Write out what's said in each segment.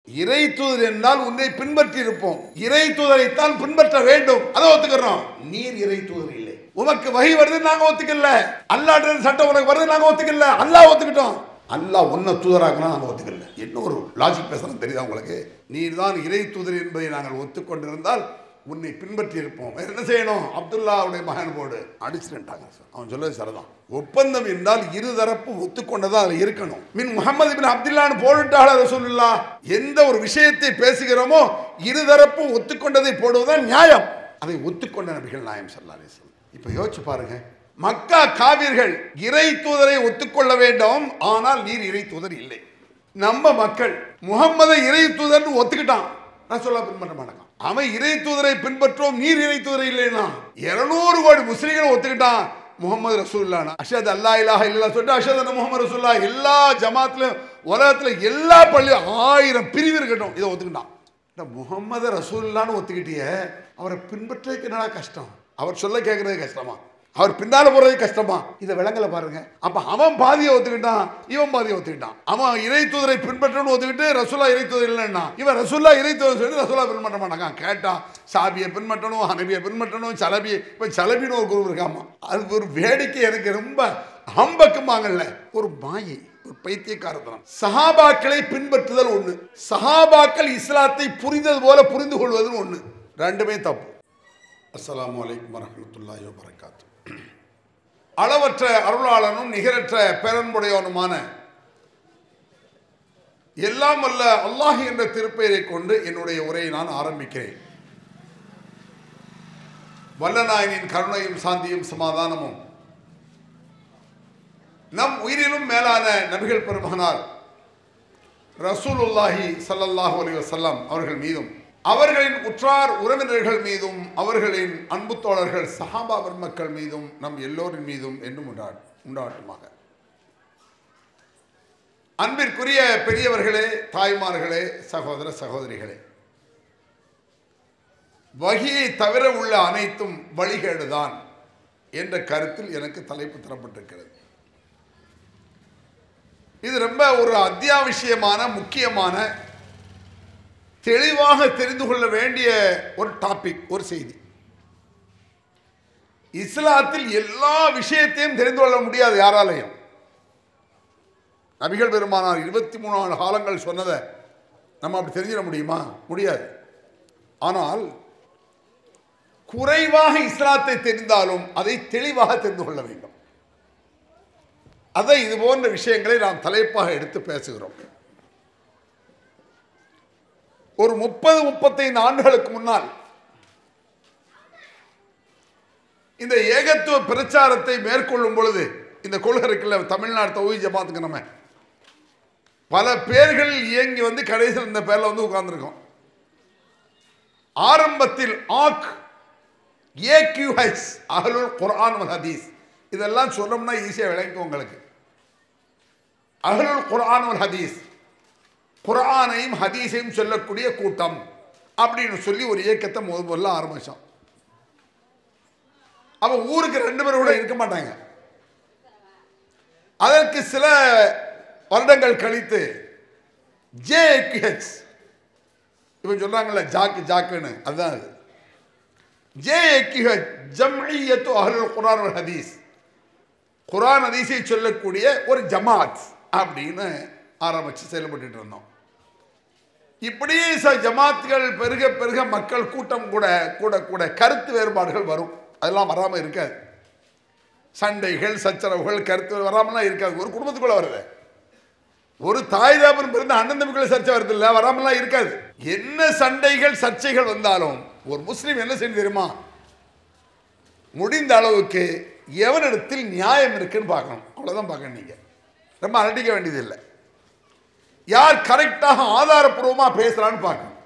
இறை தூதர் என்றால் உன்னை பின்பற்றி இருப்போம். இறை தூதரைத்தான் பின்பற்ற வேண்டும். அதை ஒத்துக்கிறோம். நீர் இறை தூதர் இல்லை. உனக்கு வகை வருது நாங்க ஒத்துக்கல. அல்லாஹ்ட்ட சட்டம் உனக்கு வருது நாங்க ஒத்துக்கல. அல்லாஹ் ஒத்துக்கிட்டோம். அல்லாஹ் உன்னை தூதராக்கணும் நாங்க ஒத்துக்கல. என்ன ஒரு லாஜிக் பேசணும் தெரியுதா உங்களுக்கு? நீர் தான் இறை தூதர் என்பதை நாங்கள் ஒத்துக்கொண்டிருந்தால் உன்னை பின்பற்றி இருப்போம். என்ன செய்யணும்? அப்துல்லாவுடைய மகன் போடு அடிச்சுட்டாங்க. அவன் சொல்றது சரிதான். ஒப்பந்தம் என்றால் இருதரப்பு ஒத்துக்கொண்டதா அதில் இருக்கணும். மின் முஹம்மது பின் அப்துல்லான்னு போட்டுட்டால ரசூலுல்லாஹ். எந்த ஒரு விஷயத்தை பேசுகிறோமோ இருதரப்பு ஒத்துக்கொண்டதை போடுவதுதான் நியாயம். அதை ஒத்துக்கொண்ட நபிகள் நாயகம் ஸல்லல்லாஹு அலைஹி வஸல்லம். இப்ப யோசிச்சு பாருங்க, மக்கா காவிர்கள் இறை தூதரை ஒத்துக்கொள்ள வேண்டும், ஆனால் நீர் இறை தூதர் இல்லை. நம்ம மக்கள் முகம்மதை இறை தூதர் ஒத்துக்கிட்டான், ரசூலுல்லாஹ் பின்பற்ற மாட்டாங்க. அவன் இறை தூதரை பின்பற்றோம், நீர் இறை தூதரை இல்லைன்னா 200 கோடி முஸ்லிம்கள் ஒத்துக்கிட்டான் முகமது ரசூலுல்லாஹ். அஷ்ஹது அல்லா இலாஹ இல்லல்லாஹ் சொல்லிட்டு அஷ்ஹது அன்ன முஹம்மது ரசூலுல்லாஹ். எல்லா ஜமாத்லயும் உலகத்துல எல்லா பள்ளியும் 1000 பிரிவு இருக்கட்டும், இதை ஒத்துக்கிட்டான். முகமது ரசூலுல்லாஹ்னு ஒத்துக்கிட்டிய, அவரை பின்பற்றதுக்கு என்னடா கஷ்டம்? அவர் சொல்ல கேட்கறது கஷ்டமா? அவர் பின்னால போறது கஷ்டமா? இதை விளங்கல பாருங்க. அப்ப அவன் பாதியை ஒத்துக்கிட்டான், இவன் பாதியை ஒத்துக்கிட்டான். அவன் இறை தூதரை பின்பற்றணும்னு ஒத்துக்கிட்டு ரசூலா இறை தூதர் இல்லைன்னா, இவன் ரசூலா இறை தூதர் சொல்லி ரசூலா பின்பற்ற மாட்டாங்க. கேட்டான் சாபியை பின்பற்றணும், ஹனபியை பின்பற்றணும், சலபி. இப்ப சலபின்னு ஒரு குரூப் இருக்காமா, அது ஒரு வேடிக்கை. எனக்கு ரொம்ப ஹம்பக்குமாங்கல்ல, ஒரு மாயை, ஒரு பைத்தியக்காரத்தனம். சஹாபாக்களை பின்பற்றுதல் ஒண்ணு, சஹாபாக்கள் இஸ்லாத்தை புரிந்தது போல புரிந்து கொள்வது ஒண்ணு. ரெண்டுமே தப்பு. அஸ்ஸலாமு அலைக்கும் வரஹ்மத்துல்லாஹி வபரகாத்துஹு. அளவற்ற அருளாளனும் நிகரற்ற பேரன்புடையவனுமான எல்லாம் வல்ல அல்லாஹ் என்ற திருப்பெயரை கொண்டு என்னுடைய உரையை நான் ஆரம்பிக்கிறேன். வல்லநாயனின் கருணையும் சாந்தியும் சமாதானமும் நம் உயிரிலும் மேலான நபிகள் பெருமகனார் ரசூலுல்லாஹி ஸல்லல்லாஹு அலைஹி வஸல்லம் அவர்கள் மீதும், அவர்களின் உற்றார் உறவினர்கள் மீதும், அவர்களின் அன்பு தோழர்கள் சஹாபா பெருமக்கள் மீதும், நம் எல்லோரின் மீதும் என்றும் உண்டாட்டுமாக. அன்பிற்குரிய பெரியவர்களே, தாய்மார்களே, சகோதர சகோதரிகளே, வகியை தவிர உள்ள அனைத்தும் வழிகேடுதான் என்ற கருத்தில் எனக்கு தலைப்பு தரப்பட்டிருக்கிறது. இது ரொம்ப ஒரு அத்தியாவசியமான, முக்கியமான, தெளிவாக தெரிந்து கொள்ள வேண்டிய ஒரு டாபிக், ஒரு செய்தி. இஸ்லாத்தில் எல்லா விஷயத்தையும் தெரிந்து கொள்ள முடியாது யாராலையும். நபிகள் பெருமானார் 23 காலங்கள் சொன்னதை நம்ம அப்படி தெரிஞ்சிட முடியுமா? முடியாது. ஆனால் குறைவாக இஸ்லாத்தை தெரிந்தாலும் அதை தெளிவாக தெரிந்து கொள்ள வேண்டும். அதை இது போன்ற விஷயங்களை நாம் தலைப்பாக எடுத்து பேசுகிறோம். ஒரு 30-35 ஆண்டுகளுக்கு முன்னால் இந்த ஏகத்துவ பிரச்சாரத்தை மேற்கொள்ளும் பொழுது, இந்த கொள்கை இருக்குல்ல, தமிழ்நாடு தௌஹீத் ஜமாத்துக்கு நம்ம பல பேர்கள் இயங்கி வந்து கடைசியில் இந்த பேர்ல வந்து உட்கார்ந்துருக்கோம். ஆரம்பத்தில் AQH அஹ்லுல் குர்ஆன் வல் ஹதீஸ், இதெல்லாம் சொல்லணும்னா ஈஸியாக விளங்கும் உங்களுக்கு. அஹ்லுல் குர்ஆன் வல் ஹதீஸ், குர்ஆனையும் ஹதீஸையும் சொல்லக்கூடிய கூட்டம் அப்படின்னு சொல்லி ஒரு இயக்கத்தை முதல்ல ஆரம்பிச்சோம். அப்ப ஊருக்கு 2 பேர் கூட இருக்க மாட்டாங்க. அதற்கு சில வருடங்கள் கழித்து JQH, இவன் சொல்றாங்கல்ல ஜாக்குன்னு, அதுதான் அது. JQH ஜம்இய்யத்து அஹ்லுல் குர்ஆன் வல் ஹதீஸ், குர்ஆன் ஹதீஸை சொல்லக்கூடிய ஒரு ஜமாத் அப்படின்னு ஆரம்பிச்சு செயல்பட்டு இருந்தோம். இப்படியே ஜமாத்துகள் பெருக பெருக மக்கள் கூட்டம் கூட கூட கூட கருத்து வேறுபாடுகள் வரும். அதெல்லாம் வராமல் இருக்காது. சண்டைகள், சச்சரவுகள், கருத்து வராமலாம் இருக்காது. ஒரு குடும்பத்துக்குள்ள வருது. ஒரு தாய் தாபன் பிறந்த அண்ணன் தம்பிக்குள்ள சர்ச்சை வருது இல்லை, வராமலாம் இருக்காது. என்ன சண்டைகள் சர்ச்சைகள் வந்தாலும் ஒரு முஸ்லீம் என்ன செய்ய தெரியுமா? முடிந்த அளவுக்கு எவனிடத்தில் நியாயம் இருக்குன்னு பார்க்கணும். அவ்வளோதான் பார்க்கணும். நீங்க ரொம்ப அலட்டிக்க வேண்டியது இல்லை. யார் கரெக்டாக ஆதாரப்பூர்வமாக பேசுறான்னு பார்க்கணும்.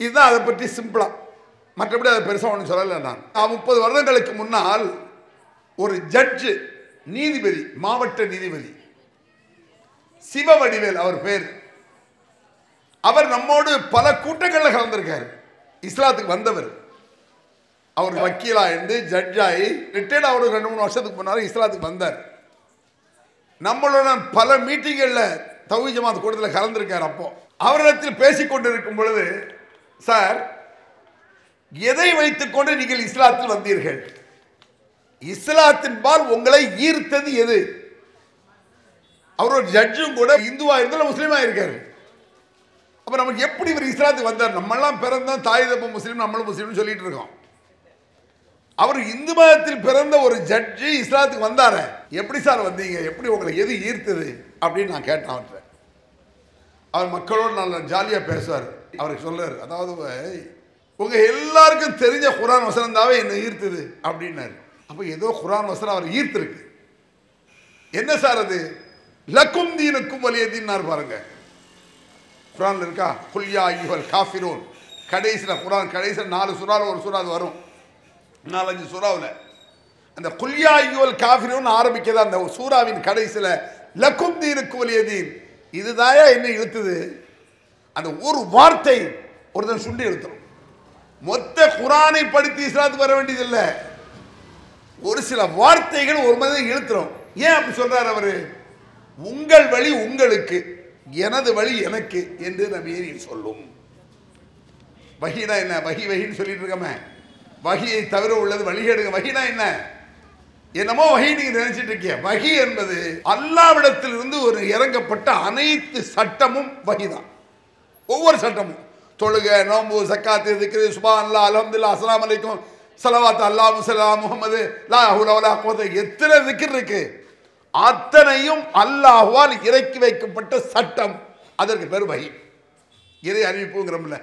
இதுதான் அதை பற்றி சிம்பிளா. மற்றபடி அதை பெருசாக ஒன்று சொல்லலை. நான் 30 வருடங்களுக்கு முன்னால் ஒரு ஜட்ஜு, நீதிபதி, மாவட்ட நீதிபதி சிவவடிவேல் அவர் பேர். அவர் நம்மோடு பல கூட்டங்களில் கலந்திருக்காரு. இஸ்லாத்துக்கு வந்தவர். அவர் வக்கீலா இருந்து ஜட்ஜாகி ரிட்டையர்ட் அவர் 2-3 வருஷத்துக்கு முன்னாடி இஸ்லாத்துக்கு வந்தார். நம்மளோட பல மீட்டிங்களில் தௌஹீத் ஜமாத் கூட்டத்தில் கலந்திருக்கார். அப்போ அவரிடத்தில் பேசிக் கொண்டிருக்கும் பொழுது, சார் எதை வைத்துக்கொண்டு நீங்கள் இஸ்லாத்தில் வந்தீர்கள், இஸ்லாத்தின் பால் உங்களை ஈர்த்தது எது? அவர் ஒரு ஜட்ஜும் கூட இந்துவா இருந்தாலும் முஸ்லீமா இருக்காரு. அப்ப நமக்கு எப்படி இவர் இஸ்லாத்துக்கு வந்தார்? நம்மெல்லாம் பிறந்தோம் தாய் தப்ப முஸ்லீம், நம்மளும் முஸ்லீம்னு சொல்லிட்டு இருக்கோம். அவர் இந்து மதத்தில் பிறந்த ஒரு ஜட்ஜி இஸ்லாத்துக்கு வந்தார, எப்படி சார் வந்தீங்க, எப்படி உங்களை எது ஈர்த்தது அப்படின்னு நான் கேட்டேன் அவர்கிட்ட. அவர் மக்களோடு நல்லா ஜாலியாக பேசுவார். அவருக்கு சொல்றாரு, அதாவது உங்க எல்லாருக்கும் தெரிஞ்ச குர்ஆன் வசனம் தாவே என்ன ஈர்த்தது அப்படின்னாரு. அப்போ ஏதோ குர்ஆன் வசனம் அவர் ஈர்த்திருக்கு. என்ன சார் அது? லக்கும் தீனுக்கும் வலிய தீன்னார் பாருங்க. குர்ஆன்ல இருக்கா? குல் யா அய்யுஹல் காஃபிரூன். கடைசியில் குர்ஆன் கடைசியில் 4 சூறாவில் ஒரு சூறா அது வரும், 4-5 சூறாவில். அந்த குல் யா அய்யுஹல் காஃபிரூன் ஆரம்பிக்கிறது அந்த சூறாவின் கடைசியில் லக்கும் தீனுக்கும் வலிய தீன். இதுதாயா என்ன இழுத்துது? அந்த ஒரு வார்த்தை ஒருத்தன் சுண்டி இழுத்துரும். மொத்த குர்ஆனை படித்து இஸ்லாத்துக்கு வர வேண்டியதில்லை, ஒரு சில வார்த்தைகள் ஒரு மனிதன் இழுத்துரும். ஏன் அப்படி சொல்றாரு அவரு? உங்கள் வழி உங்களுக்கு, எனது வழி எனக்கு என்று நபியே சொல்லும். வஹீனா என்ன? வஹின்னு சொல்லிட்டு இருக்கமே, வஹியை தவிர உள்ளது வழிகேடுங்க. வஹீனா என்ன? என்னமோ வஹி நீங்க நினைச்சிட்டு இருக்கீங்க. வஹி என்பது அல்லாஹ்விடத்தில் இருந்து ஒரு இறங்கப்பட்ட அனைத்து சட்டமும் வஹிதான். ஒவ்வொரு சட்டமும், தொழுகை, நோம்பு, சக்காத்து, திக்ரு, சுப்ஹானல்லாஹ், அல்ஹம்துலில்லாஹ், அஸ்ஸலாமு அலைக்கும், ஸலவாத், அல்லாஹும்ம ஸல்லி அலா முஹம்மது, லா ஹவுல வலா குவத்த, எத்தனை திக்ர் இருக்கு, அத்தனையும் அல்லாஹ்வால் இறக்கி வைக்கப்பட்ட சட்டம். அதற்கு பேர் வஹி, இறை அறிவிப்புங்கிறோம்ல.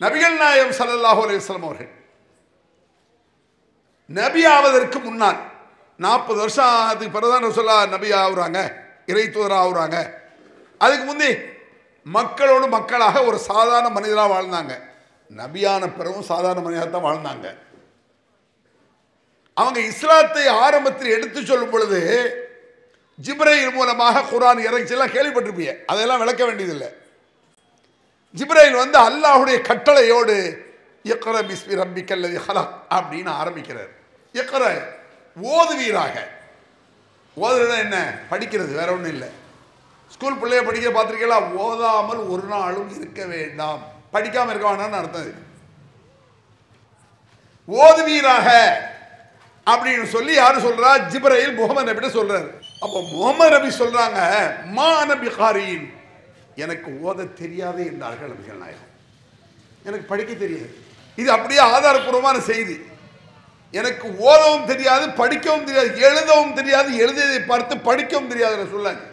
நபிகள் நாயகம் ஸல்லல்லாஹு அலைஹி வஸல்லம் அவர்கள் நபி ஆவதற்கு முன்னால் 40 வருஷம் அதுக்கு பிறகுதான் ரசூலுல்லாஹ் நபி ஆகுறாங்க, இறை தூதராக ஆகுறாங்க. அதுக்கு முந்தி மக்களோடு மக்களாக ஒரு சாதாரண மனிதராக வாழ்ந்தாங்க. நபியான பிறகும் சாதாரண மனிதராக தான் வாழ்ந்தாங்க. அவங்க இஸ்லாத்தை ஆரம்பத்தில் எடுத்து சொல்லும் பொழுது ஜிப்ரைல் மூலமாக குர்ஆன் இறங்கிச்செல்லாம் கேள்விப்பட்டிருப்பீங்க, அதெல்லாம் விளக்க வேண்டியதில்லை. ஜிப்ரைல் வந்து அல்லாஹ்வுடைய கட்டளையோடு இக்ரா பிஸ்மி ரப்பிக்கல்லதி ஹலக் அப்படின்னு ஆரம்பிக்கிறார். இக்ரா ஓதுவீராக. ஓதுறதுனா என்ன? படிக்கிறது, வேற ஒன்றும் இல்லை. ஸ்கூல் பிள்ளைய படிக்க பார்த்துருக்கீங்களா? ஓதாமல் ஒரு நாளும் இருக்க வேண்டாம், படிக்காமல் இருக்க வேண்டாம்னு அர்த்தம். ஓதுவீராக அப்படின்னு சொல்லி யாரு சொல்றா? ஜிப்ரைல் முஹம்மது நபிட்ட சொல்றாரு. அப்போ முஹம்மது நபி சொல்றாங்க, மா நபி காரீன், எனக்கு ஓத தெரியாதே என்றார்கள் நபிகள் நாயகம். எனக்கு படிக்க தெரியாது. இது அப்படியே ஆதாரப்பூர்வமான செய்தி. எனக்கு ஓதவும் தெரியாது, படிக்கவும் தெரியாது, எழுதவும் தெரியாது, எழுதியதை பார்த்து படிக்கவும் தெரியாது சொல்லாங்க.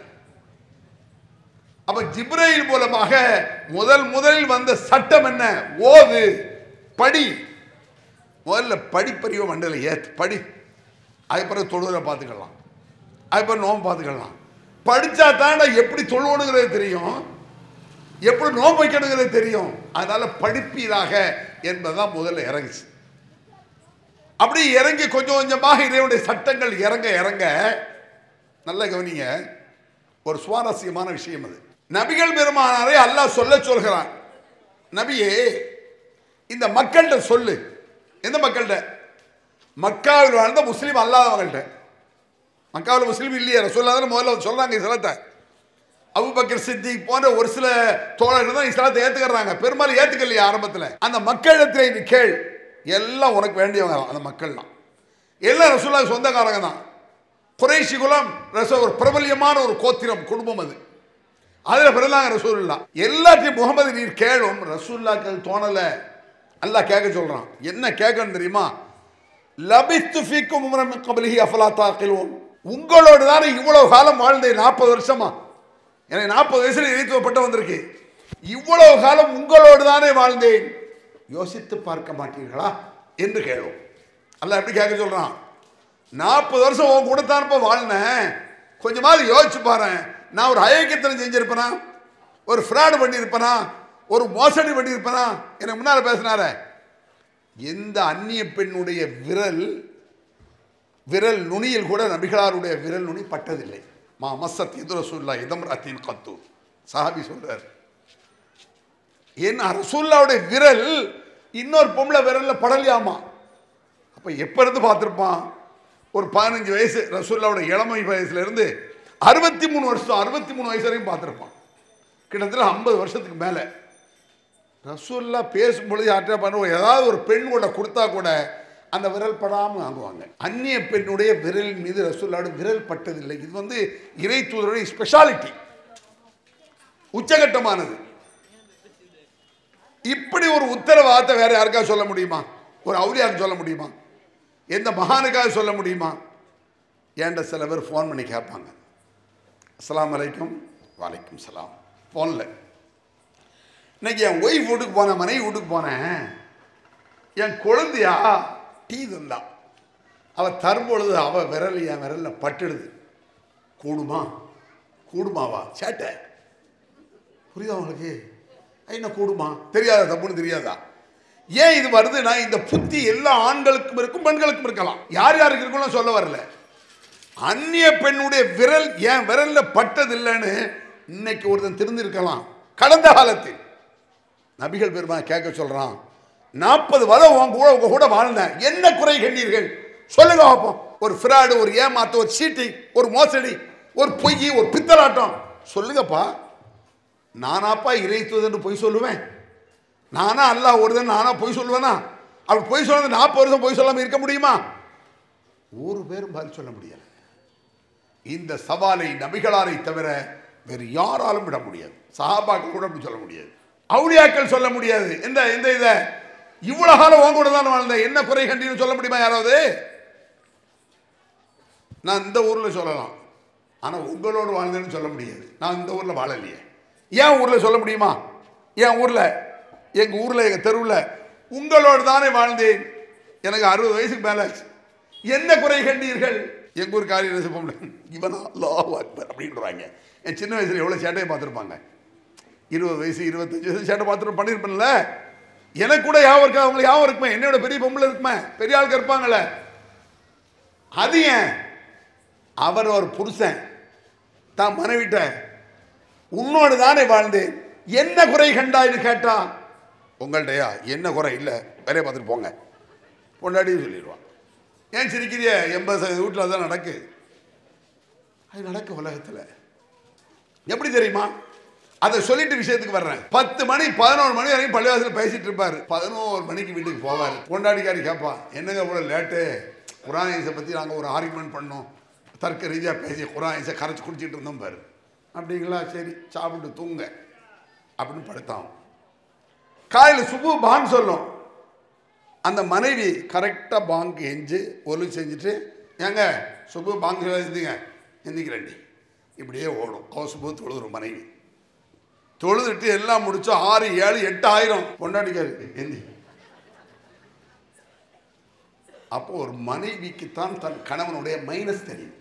அப்ப ஜிப்ரைல் மூலமாக முதலில் வந்த சட்டம் என்ன? ஓது, படி. முதல்ல படிப்பறிவு மண்டல ஏத்து படி, அதுக்கு பிறகு தொழுவதை பார்த்துக்கலாம், அதுக்கு பிறகு நோம்பு பார்த்துக்கலாம். படித்தா தாண்டா எப்படி தொழுவணுங்கிறது தெரியும், எப்படி நோம்பு வைக்கணுங்கிறது தெரியும். அதனால படிப்பீராக என்பதுதான் முதல்ல இறங்குச்சு. அப்படி இறங்கி கொஞ்சம் கொஞ்சமாக இறைவனுடைய சட்டங்கள் இறங்க இறங்க, நல்ல கவனிங்க, ஒரு சுவாரஸ்யமான விஷயம் அது. நபிகள் பெருமானாரை அல்லாஹ் சொல்கிறான், நபியே இந்த மக்கள்கிட்ட சொல்லு. எந்த மக்கள்கிட்ட? மக்காவில் வாழ்ந்த முஸ்லீம் அல்லாதவங்கள்ட்ட. மக்காவில் முஸ்லீம் இல்லையா ரசூலுல்லாஹ் முதல்ல சொல்றாங்க இஸ்லாத்தை. அபூபக்கர் சித்திக் போன்ற ஒரு சில தோழர்கள் தான் இஸ்லாத்தை ஏத்துக்கிறாங்க, பெரும்பாலும் ஏத்துக்கலையா ஆரம்பத்தில். அந்த மக்களிடத்தில் நீ கேள், எல்லாம் உனக்கு வேண்டியவங்க தான். அந்த மக்கள்லாம் எல்லாம் ரசூலுல்லாஹ் சொந்தக்காரங்க தான். குறைஷி குலம் ஒரு பிரபல்யமான ஒரு கோத்திரம் குடும்பம் அது. அதில் பிறந்தாங்க ரசூலுல்லாஹ். எல்லாத்தையும் முகமது நீர் கேளும். ரசூலுல்லாஹ்க்கு தோணல, அல்லாஹ் கேட்க சொல்றான். என்ன கேட்கணும் தெரியுமா? லபித்து ஃபீக்கும் உம்ரம் மின் கப்லிஹி அஃபலா தாகிலூன். உங்களோடு தானே இவ்வளவு காலம் வாழ்ந்தேன், 40 வருஷமா. எனக்கு 40 வயசுல இறைத்துவப்பட்ட வந்திருக்கு. இவ்வளவு காலம் உங்களோடு தானே வாழ்ந்தேன், யோசித்து பார்க்க மாட்டீர்களா என்று கேளும். அல்லாஹ் எப்படி கேட்க சொல்றான்? 40 வருஷம் உன் கூட தான் வாழ்ந்தேன், கொஞ்சமாவது யோசிச்சு பாரு. நான் ஒரு அயோக்கியத்தனம் செஞ்சிருப்பேனா, ஒரு ஃப்ராடு பண்ணியிருப்பேனா, ஒரு மோசடி பண்ணியிருப்பேனா? எனக்கு முன்னால பேசினார, எந்த அந்நிய பெண்ணுடைய விரல் நுனியில் கூட நபிகளாருடைய விரல் நுனி பட்டதில்லை. மா மஸ்ஸத் யது ரசூலுல்லாஹ் இதம்ரத்தின் கத்து, சஹாபி சொல்றார். ஏன்னா ரசூலுல்லாஹ்வுடைய விரல் இன்னொரு பொம்பளை விரல்ல படலையாமா. அப்ப எப்ப இருந்து பார்த்திருப்பான்? ஒரு 15 வயசு, ரசூலுல்லாஹ்வுடைய இளமை வயசுல இருந்து 63 வருஷம், 63 வயசு வரைக்கும் பார்த்திருப்பான். கிட்டத்தட்ட 50 வருஷத்துக்கு மேலே. ரசூல்லா பேசும்பொழுது யார்கிட்ட பண்ணுவோம், ஏதாவது ஒரு பெண் கூட கொடுத்தா கூட அந்த விரல் படாமல் வாங்குவாங்க. அந்நிய பெண்ணுடைய விரலின் மீது ரசூல்லாவோட விரல் பட்டதில்லை. இது இறை தூதருடைய ஸ்பெஷாலிட்டி, உச்சகட்டமானது. இப்படி ஒரு உத்தரவாதத்தை வேற யாருக்காக சொல்ல முடியுமா? ஒரு அவுலியாவுக்கு சொல்ல முடியுமா? எந்த மகானுக்காக சொல்ல முடியுமா? ஏன்ட சில பேர் ஃபோன் பண்ணி கேட்பாங்க, அஸ்ஸலாமு அலைக்கும். வலைக்கும் சலாம். ஃபோனில் இன்னைக்கு என் ஒய்ஃப் வீட்டுக்கு போனேன், மனைவி வீட்டுக்கு போனேன், என் குழந்தையா டீ தந்தா, அவள் தரும்பொழுது அவள் விரல் என் விரலில் பட்டுடுது. கூடுமா? கூடுமாவா? சேட்டை புரியுதா உங்களுக்கு? என்ன கூடுமா? தெரியாதா? தப்புன்னு தெரியாதா? ஏன் இது வருதுன்னா, இந்த புத்தி எல்லா ஆண்களுக்கும் இருக்கும், பெண்களுக்கும் இருக்கலாம். யார் யாருக்கு இருக்குன்னு சொல்ல வரல. அந்நிய பெண்ணுடைய விரல் என் விரல்ல பட்டதில்லைன்னு இன்னைக்கு ஒருத்தன் தெரிஞ்சிருக்கலாம். கடந்த காலத்தில் நபிகள் பெருமா கேட்க சொல்றான், 40 வருடம் உங்க கூட வாழ்ந்தேன், என்ன குறை கண்டீர்கள் சொல்லுங்க பார்ப்போம். ஒரு ஃப்ராடு, ஒரு ஏமாத்து, ஒரு சீட்டிங், ஒரு மோசடி, ஒரு பொய், ஒரு பித்தலாட்டம் சொல்லுங்கப்பா. நானாப்பா இறை தூதன் பொய் சொல்லுவேன்? நானா அல்லாஹ் ஒருதன் நானா பொய் சொல்லுவேனா? அப்படி பொய் சொல்றது 40 வருஷம் பொய் சொல்லாம இருக்க முடியுமா? ஒரு பேரும் பதில் சொல்ல முடியல. இந்த சவாலை நபிகளாரை தவிர வேறு யாராலும் விட முடியாது. சஹாபாக்கள் கூட அப்படி சொல்ல முடியாது, அவுலியாக்கள் சொல்ல முடியாது. இந்த இந்த இதை இவ்வளவு காலம் உங்க கூட தான் வாழ்ந்த, என்ன குறை கண்டின்னு சொல்ல முடியுமா யாராவது? நான் இந்த ஊர்ல சொல்லலாம், ஆனா உங்களோடு வாழ்ந்தேன்னு சொல்ல முடியாது. நான் இந்த ஊர்ல வாழலையே. ஏன் ஊர்ல சொல்ல முடியுமா? என் ஊர்ல, எங்க ஊர்ல, எங்க தெருவில் உங்களோடு தானே வாழ்ந்தேன். எனக்கு 60 வயசுக்கு மேல என்ன குறை கண்டீர்கள்? எங்க ஊர் காரியம் இவனா அல்லாஹு அக்பர் அப்படின்றாங்க. என் சின்ன வயசுல எவ்வளவு சேட்டையை பார்த்துருப்பாங்க. 20 வயசு 25 வயசு சேட்டை பார்த்துட்டு பண்ணியிருப்பேன்ல. எனக்கு கூட யாவும் இருக்கா? அவங்களுக்கு யாவும் இருக்குமே, என்னோட பெரிய பொம்பளை இருக்குமே, பெரிய ஆளுக்கு இருப்பாங்களே. அது ஏன்? அவர் ஒரு புருஷன் தான் மனைவிட்ட உன்னோடு தானே வாழ்ந்தேன், என்ன குறை கண்டாயின்னு கேட்டா, உங்கள்கிட்டயா என்ன குறை இல்லை, வேலையை பார்த்துட்டு போங்க பொண்டாடியும் சொல்லிடுவான். ஏன் சிரிக்கிறிய? 80% வீட்டில் தான் நடக்கு. அது நடக்கு உலகத்தில். எப்படி தெரியுமா? அதை சொல்லிட்டு விஷயத்துக்கு வர்றேன். 10 மணி 11 மணி வரைக்கும் பள்ளிவாசல் பேசிட்டு இருப்பாரு. 11 மணிக்கு வீட்டுக்கு போவார். பொண்டாடிக்காரி கேட்பா, என்னங்க இவ்வளோ லேட்டு? குர்ஆன் ஹதீஸை பற்றி நாங்கள் ஒரு ஆர்குமெண்ட் பண்ணோம், தர்க்க ரீதியாக பேசி குர்ஆன் ஹதீஸை கரைச்சி குடிச்சிட்டு இருந்தோம் பாரு. அப்படிங்களா? சரி சாப்பிட்டு தூங்க அப்படின்னு படுத்தான். காலையில் சுபு பாங் சொல்லும். அந்த மனைவி கரெக்டாக பாங்கு எஞ்சி ஒலு செஞ்சுட்டு, ஏங்க சுபு பாங்கு எழுந்துங்க, எந்திக்கிறேன்டி, இப்படியே ஓடும். அவ சுபு தொழுதுரும். மனைவி தொழுதுட்டு எல்லாம் முடிச்சோம். 6, 7, 8 ஆயிரம். பொண்டாட்டிக்காரு எந்தி. அப்போ ஒரு மனைவிக்குத்தான் தன் கணவனுடைய மைனஸ் தெரியும்.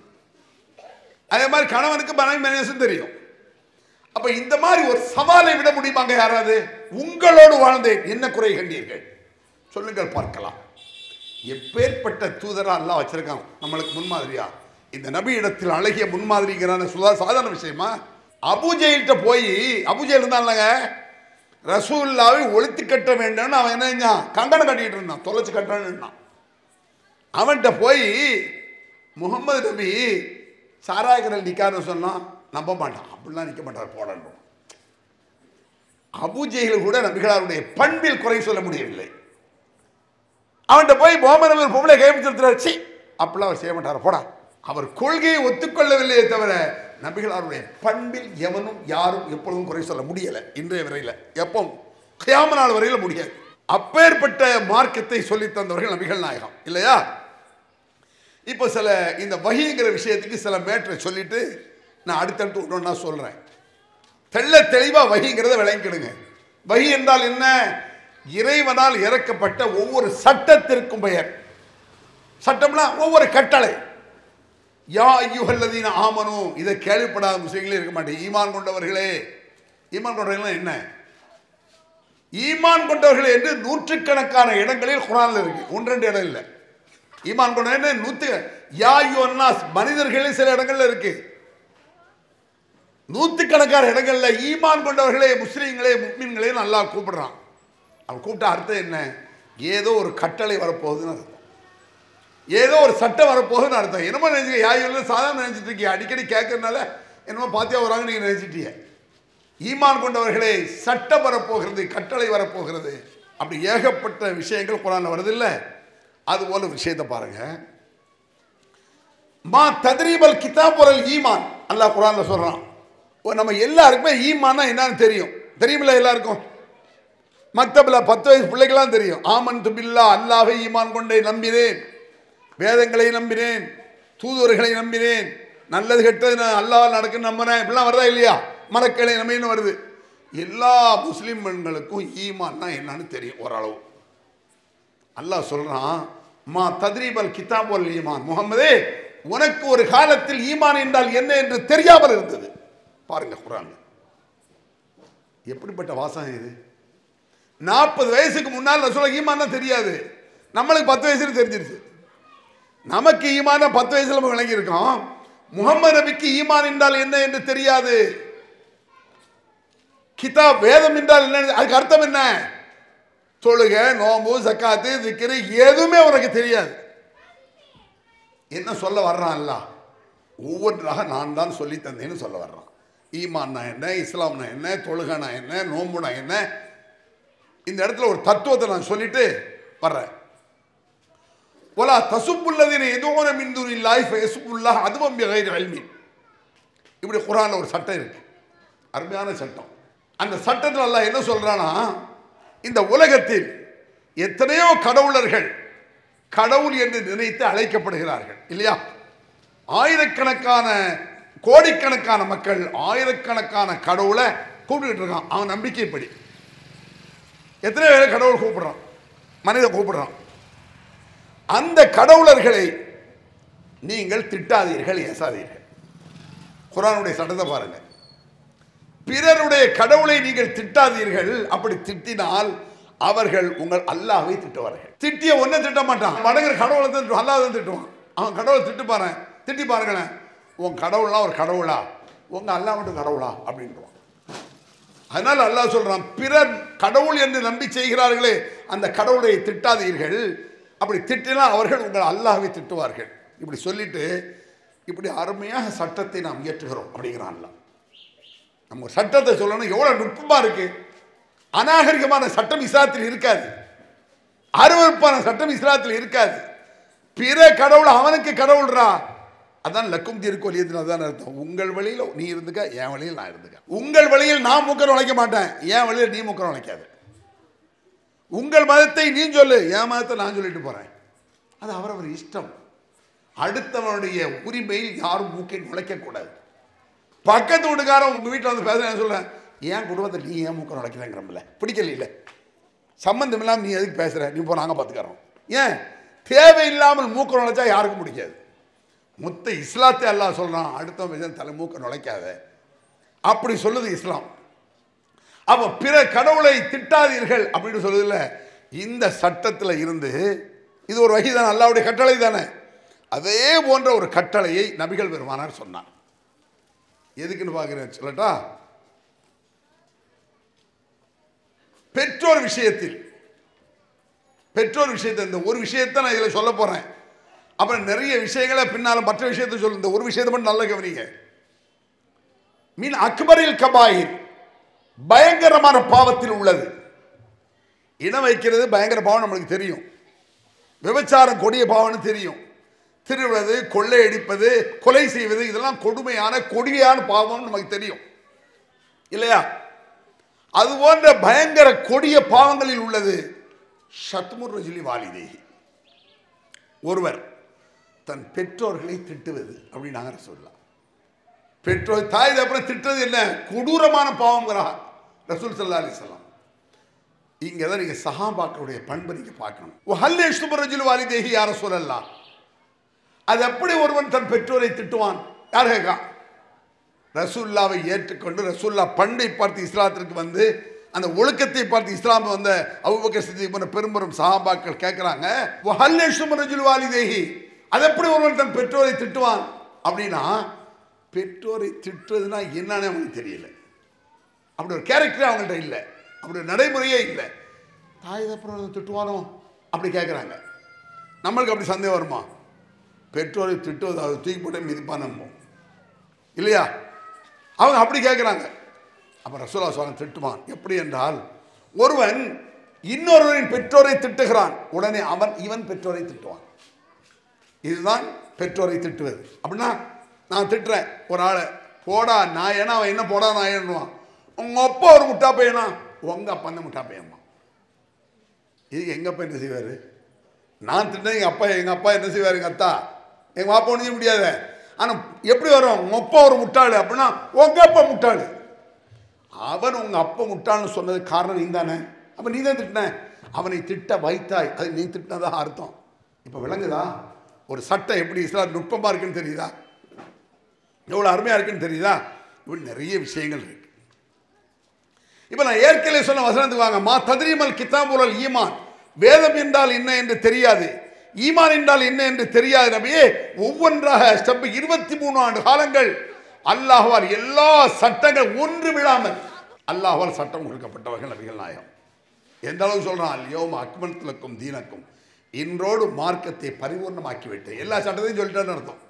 அதே மாதிரி கணவனுக்கு மனைவி மைனஸும் தெரியும். அப்ப இந்த மாதிரி ஒரு சவாலை விட முடியுமாங்க யாராவது? உங்களோடு வாழ்ந்தேன், என்ன குறை கண்டீர்கள் சொல்லுங்கள் பார்க்கலாம். எப்பேற்பட்ட தூதரா அல்லாஹ் வச்சிருக்கான் நம்மளுக்கு முன்மாதிரியா. இந்த நபி இடத்தில் அழகிய முன்மாதிரிங்கிறான சாதாரண விஷயமா? அபூஜெயில்கிட்ட போய், அபூஜெயில் இருந்தான்லங்க, ரசூலுல்லாவை ஒழித்து கட்ட வேண்டும்னு அவன் என்ன செஞ்சான்? கங்கணம் கட்டிட்டு இருந்தான், தொலைச்சு கட்டணும்னா. அவன்கிட்ட போய் முகமது நபி சாராயக்கடல் நிற்காருன்னு சொன்னான், நம்ப மாட்டான். அப்படிலாம் நிற்க மாட்டார் போடணும். அபூஜெயில் கூட நபிகளாருடைய பண்பில் குறை சொல்ல முடியவில்லை. அவன்கிட்ட போய் முகமது நபி பொம்பளை கைப்பிடிச்சிருக்கிறார், சி அப்படிலாம் அவர் செய்ய மாட்டார் போடா. அவர் கொள்கையை ஒத்துக்கொள்ளவில்லையே தவிர நபிகளாருடைய பண்பில் எவனும் யாரும் எப்பொழுதும் குறை சொல்ல முடியலை. இன்றைய வரையில், எப்போ கியாமத் நாள் வரையில் முடியாது. அப்பேற்பட்ட மார்க்கத்தை சொல்லி தந்தவர்கள் நபிகள் நாயகம் இல்லையா? இப்போ சில இந்த வஹிங்கிற விஷயத்துக்கு சில மேட்டரை சொல்லிட்டு நான் அடுத்தடுத்து ஒன்று நான் சொல்றேன். தெள்ள தெளிவாக வஹிங்கிறத விளங்கிடுங்க. வஹி என்றால் என்ன? இறைவனால் இறக்கப்பட்ட ஒவ்வொரு சட்டத்திற்கும் பெயர். சட்டம்னா ஒவ்வொரு கட்டளை. யா அய்யுஹல்லதீன ஆமனு, இதை கேள்விப்படாத முஸ்லிம்களே இருக்க மாட்டேன். ஈமான் கொண்டவர்களே. ஈமான் கொண்டவர்கள் என்ன? ஈமான் கொண்டவர்களே என்று நூற்றுக்கணக்கான இடங்களில் குர்ஆன்ல இருக்கு, 1-2 இடம் இல்லை. ஈமான் கொண்டவர்கள் 100. யா அய்யுஹன்னாஸ் மனிதர்களே சில இடங்கள்ல இருக்கு, நூற்றுக்கணக்கான இடங்கள்ல ஈமான் கொண்டவர்களே, முஸ்லீம்களே, முஃமின்களே அல்லாஹ் கூப்பிடுறான். அவன் கூப்பிட்ட அர்த்தம் என்ன? ஏதோ ஒரு கட்டளை வரப்போகுதுன்னு அர்த்தம், ஏதோ ஒரு சட்டம் வரப்போகுதுன்னு அர்த்தம். என்னமோ நினைச்சு யாயும் சாதாரண நினைச்சிட்டு இருக்கீங்க, அடிக்கடி கேட்கறதுனால என்னமோ பாத்தியா வராங்க நீங்க நினைச்சிட்டீங்க. ஈமான் கொண்டவர்களே சட்டம் வரப்போகிறது, கட்டளை வரப்போகிறது. அப்படி ஏகப்பட்ட விஷயங்கள் குர்ஆன்ல வருது இல்ல. அது போல விஷயத்தை பாருங்க. மா தத்ரீபல் கிதாப் வல் ஈமான் அல்லாஹ் குர்ஆன்ல சொல்றான். நம்ம எல்லாருக்குமே ஈமான்னா என்னன்னு தெரியும். தெரியுமில்ல எல்லாருக்கும்? மக்தப்ல 10 வயசு பிள்ளைகளாம் தெரியும். ஆமன்து பில்லா, அல்லாஹ்வை ஈமான் கொண்டே நம்பினேன், வேதங்களை நம்பினேன், தூதுவர்களை நம்பினேன், நல்லது கெட்டது அல்லாஹ் நடக்குன்னு நம்பினேன், இப்படிலாம் வருதா இல்லையா? மலக்களை நம்பின்னு வருது. எல்லா முஸ்லிம் பெண்களுக்கும் ஈமான்னா என்னன்னு தெரியும் ஓரளவு. அல்லாஹ் சொல்றான், மா தத்ரீபல் கிதாப் வல் ஈமான், முகமதே உனக்கு ஒரு காலத்தில் ஈமான் என்றால் என்ன என்று தெரியாமல் இருந்தது. பாருங்க குர்ஆன் எப்படிப்பட்ட வாசகம் இது. 40 வயசுக்கு முன்னால் ரசூலுல்லாஹ் ஈமான்னா தெரியாது. நம்மளுக்கு 10 வயசுல தெரிஞ்சிருச்சு. நமக்கு ஈமான 10 வயசுல நம்ம விளங்கி இருக்கோம். முகமது நபிக்கு ஈமான் என்றால் என்ன என்று தெரியாது. கிதாப் வேதம் என்றால் என்ன, அதுக்கு அர்த்தம் என்ன, தொழுக, நோம்பு, ஜக்காத்து, திக்ரு எதுவுமே உனக்கு தெரியாது. என்ன சொல்ல வர்றான் அல்லாஹ்? ஒவ்வொன்றாக நான் தான் சொல்லி தந்தேன்னு சொல்ல வர்றான். ஈமான்னா என்ன, இஸ்லாம்னா என்ன, தொழுகனா என்ன, நோம்புனா என்ன, இந்த இடத்துல ஒரு தத்துவத்தை நான் சொல்லிட்டு வர்றேன். வலா தசுப்புல்லதீன யதுஊன மின் தூனில்லாஹி ஃபயசுப்புல்லாஹ் அதுவம் பிகைரி இல்மின். இப்படி குர்ஆன்ல ஒரு சட்டம் இருக்கு, அருமையான சட்டம். அந்த சட்டத்தில் அல்லாஹ் என்ன சொல்றானா, இந்த உலகத்தில் எத்தனையோ கடவுளர்கள் கடவுள் என்று நினைத்து அழைக்கப்படுகிறார்கள் இல்லையா? ஆயிரக்கணக்கான கோடிக்கணக்கான மக்கள் ஆயிரக்கணக்கான கடவுளை கூப்பிட்டுக்கிட்டு இருக்கான். அவன் நம்பிக்கைப்படி எத்தனை பேர் கடவுள் கூப்பிடுறான், மனிதன் கூப்பிடுறான். அந்த கடவுளர்களை நீங்கள் திட்டாதீர்கள், ஏசாதீர்கள். குர்ஆனுடைய சட்டத்தை பாருங்க. பிறருடைய கடவுளை நீங்கள் திட்டாதீர்கள். அப்படி திட்டினால் அவர்கள் உங்கள் அல்லாஹ்வை திட்டுவார்கள். திட்டிய ஒன்றை திட்ட மாட்டான், மடங்குற கடவுளை திட்டுவான், அல்லாஹ் தான் திட்டுவான். அவன் கடவுளை திட்டி பாருங்களேன், உன் கடவுள்லாம் ஒரு கடவுளா, உங்க அல்லாஹ் மட்டும் கடவுளா அப்படின்றான். அதனால அல்லாஹ் சொல்றான், பிறர் கடவுள் என்று நம்பி செய்கிறார்களே அந்த கடவுளை திட்டாதீர்கள். அப்படி திட்டினா அவர்கள் உங்கள் அல்லாஹ்வை திட்டுவார்கள். இப்படி சொல்லிட்டு இப்படி அருமையாக சட்டத்தை நாம் இயற்றுகிறோம் அப்படிங்கிறான் அல்லாஹ். நம்ம சட்டத்தை சொல்லணும், எவ்வளவு நுட்பமா இருக்கு. அநாகரிகமான சட்டம் இஸ்லாத்தில் இருக்காது, அருவருப்பான சட்டம் இஸ்லாத்தில் இருக்காது. பிற கடவுள் அவனுக்கு கடவுள்ரா, அதான் லக்கும் தீர்க்கு வலியதுன்னு அதான் அர்த்தம். உங்கள் வழியில் நீ இருந்துக்க, என் வழியில் நான் இருந்துக்க. உங்கள் வழியில் நான் மூக்கர் உழைக்க மாட்டேன், என் வழியில் நீ மூக்கர் உழைக்காது. உங்கள் மதத்தை நீ சொல்லு, என் மதத்தை நான் சொல்லிட்டு போறேன். அது அவரவர் இஷ்டம். அடுத்தவனுடைய உரிமையில் யாரும் மூக்கை நுழைக்க கூடாது. பக்கத்து வீட்டுக்காரன் உங்க வீட்டில் வந்து பேசுறேன் சொல்றேன், ஏன் குடும்பத்தில் நீ ஏன் மூக்கர் நுழைக்கிறேங்கிறமில்ல, பிடிக்கல இல்லை, சம்பந்தம் இல்லாமல் நீ எதுக்கு பேசுற, நீ போ நாங்கள் பார்த்துக்கிறோம். ஏன் தேவையில்லாமல் மூக்கர் நுழைச்சா யாருக்கும் பிடிக்காது. மொத்த இஸ்லாத்தை அல்லாஹ் சொல்றான், அடுத்த தலை மூக்க நுழைக்காத அப்படி சொல்லுது இஸ்லாம். அப்ப பிற கடவுளை திட்டாதீர்கள் அப்படின்னு சொல்லுதுல. இந்த சட்டத்தில் இருந்து இது ஒரு வகை தானே, அல்லாஹ்வுடைய கட்டளை தானே. அதே போன்ற ஒரு கட்டளையை நபிகள் பெருமானார் சொன்னார். எதுக்குன்னு பார்க்கிறேன் சொல்லட்டா? பெற்றோர் விஷயத்தில் இந்த ஒரு விஷயத்தை நான் இதில் சொல்ல போறேன். அப்புறம் நிறைய விஷயங்களை பின்னாலும் மற்ற விஷயத்தை சொல்லு. இந்த ஒரு விஷயத்தை மட்டும் நல்லா கவனிங்க. மீன் அக்பரில் கபாயிர், பயங்கரமான பாவத்தில் உள்ளது. இனம் வைக்கிறது பயங்கர பாவம் நம்மளுக்கு தெரியும். விபச்சாரம் கொடிய பாவம்னு தெரியும். திருடுவது, கொள்ளையடிப்பது, கொலை செய்வது, இதெல்லாம் கொடுமையான கொடியான பாவம் நமக்கு தெரியும் இல்லையா? அது போன்ற பயங்கர கொடிய பாவங்களில் உள்ளது ஷத்முர் ரஜுலி வாலிதேஹி, ஒருவர் தன் பெற்றோர்களை திட்டுவது அப்படின்னு நாங்கள் சொல்லலாம். பெற்றோர் தாய் அப்புறம் திட்டுறது என்ன கொடூரமான பாவங்கிறார் ரசூல் ஸல்லல்லாஹு அலைஹி வஸல்லம். இங்கே தான் நீங்கள் சஹாபாக்களுடைய பண்பை நீங்கள் பார்க்கணும். ஹல் யஷ்துமு ரஜுலு வாலிதேஹி யா ரசூலல்லாஹ், அது எப்படி ஒருவன் தன் பெற்றோரை திட்டுவான்? யார் கேட்கா? ரசூல்லாவை ஏற்றுக்கொண்டு ரசூல்லா பண்பை பார்த்து இஸ்லாத்திற்கு வந்து அந்த ஒழுக்கத்தை பார்த்து இஸ்லாம் வந்த அபூபக்கர் சித்திக் போன்ற பெரும்பெரும் சஹாபாக்கள் கேட்குறாங்க, ஹல் யஷ்துமு ரஜுலு வாலிதேஹி, அது எப்படி ஒருவன் தன் பெற்றோரை திட்டுவான் அப்படின்னா, பெற்றோரை திட்டுறதுனா என்னன்னு அவங்களுக்கு தெரியல. அப்படி ஒரு கேரக்டரே அவங்கள்ட்ட இல்லை, அப்படி ஒரு நடைமுறையே இல்லை. தாய் தகப்பனை திட்டுவானோ அப்படி கேட்குறாங்க. நம்மளுக்கு அப்படி சந்தேகம் வருமா? பெற்றோரை திட்டுவது அது தூக்கி போட்டு மிதிப்பான இல்லையா? அவங்க அப்படி கேட்குறாங்க. அப்போ ரசூலுல்லாஹி ஸல்லல்லாஹு அலைஹி வஸல்லம் திட்டுவான். எப்படி என்றால், ஒருவன் இன்னொருவரின் பெற்றோரை திட்டுகிறான், உடனே இவன் பெற்றோரை திட்டுவான். இதுதான் பெற்றோரை திட்டுவது. அப்படின்னா நான் திட்டுறேன் ஒரு ஆளை, போடா நான் ஏன்னா அவன் என்ன போடா நான் ஏன்னுவான். உங்கள் அப்பா ஒரு முட்டா பையனா, உங்கள் அப்பா அந்த முட்டா பையன்மா. இது எங்கள் அப்பா என்ன செய்வார்? நான் திட்டேன் எங்கள் அப்பா என்ன செய்வார்? எங்கள் அத்தா எங்கள் அப்பா ஒன்றும் முடியாது. ஆனால் எப்படி வரும்? உங்கள் அப்பா ஒரு முட்டாள் அப்படின்னா உங்கள் அப்பா முட்டாள். அவன் உங்கள் அப்பா முட்டாள்னு சொன்னது காரணம் நீ தானே. அப்போ நீ தான் திட்டின, அவனை திட்ட வைத்தாய், அது நீ திட்டினதாக அர்த்தம். இப்போ விளங்குதா? ஒரு சட்டம் எப்படி இஸ்லாம் நுட்பமாக இருக்குன்னு தெரியுதா? எவ்வளோ அருமையாக இருக்குன்னு தெரியுதா? இப்படி நிறைய விஷயங்கள் இருக்கு. இப்போ நான் ஏற்கனவே சொன்ன வசனத்துக்கு வாங்க. மா தத்ரீமல் கிதாபுல் ஈமான், வேதம் என்றால் என்ன என்று தெரியாது, ஈமான் என்றால் என்ன என்று தெரியாது நபியே. ஒவ்வொன்றாக ஸ்டெப் 23 ஆண்டு காலங்கள் அல்லாஹ்வால் எல்லா சட்டங்கள் ஒன்று விழாமல் அல்லாஹ்வால் சட்டம் கொடுக்கப்பட்டவர்கள் நபிகள் நாயகம். எந்த அளவுக்கு சொல்றான்? யௌம அக்மல்து லக்கும் தீனக்கும், இன்றோடு மார்க்கத்தை பரிபூர்ணமாக்கி விட்டேன். எல்லா சட்டத்தையும் சொல்லிட்டேன்னு அர்த்தம்.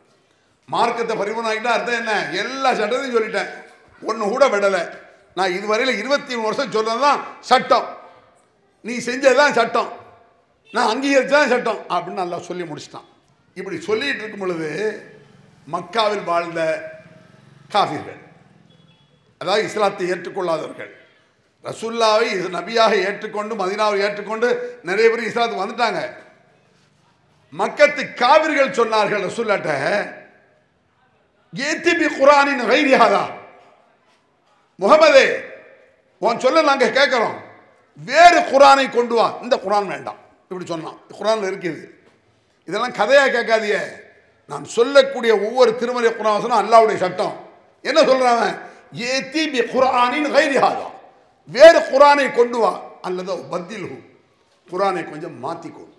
மார்க்கத்தை பரிபூர்ணமாக்கிட்டா அர்த்தம் என்ன? எல்லா சட்டத்தையும் சொல்லிட்டேன், ஒன்று கூட விடலை. நான் இதுவரையில் 23 வருஷம் சொன்னதுதான் சட்டம், நீ செஞ்சதுதான் சட்டம், நான் அங்கீகரிச்சதான் சட்டம் அப்படின்னு நல்லா சொல்லி முடிச்சிட்டான். இப்படி சொல்லிட்டு இருக்கும் பொழுது மக்காவில் வாழ்ந்த காஃபிர்கள், அதாவது இஸ்லாத்தை ஏற்றுக்கொள்ளாதவர்கள், ரசூலுல்லாவை நபியாக ஏற்றுக்கொண்டு மதீனாவை ஏற்றுக்கொண்டு நிறைய பேர் இஸ்லாத்துக்கு வந்துட்டாங்க. மக்கத்து காவிர்கள் சொன்னார்கள் ரசூலுல்லாட்ட, ஏத்திபி குர்ஆனின் கைரிஹாதா, முகமதே உன் சொல்ல நாங்க கேட்கிறோம், வேறு குர்ஆனை கொண்டு வா, இந்த குர்ஆன் வேண்டாம். இப்படி சொன்னான். குர்ஆன்ல இருக்குது. இதெல்லாம் கதையா கேட்காதீங்க, நான் சொல்லக்கூடிய ஒவ்வொரு திருமறை குர்ஆன் வசனம் அல்லாஹ்வுடைய சட்டம். என்ன சொல்றாங்க? ஏத்திபி குர்ஆனின் கைரிஹாதா, வேறு குர்ஆனை கொண்டு வா, அல்லது பத்தில்ஹு, குர்ஆனை கொஞ்சம் மாத்திக்கொடு,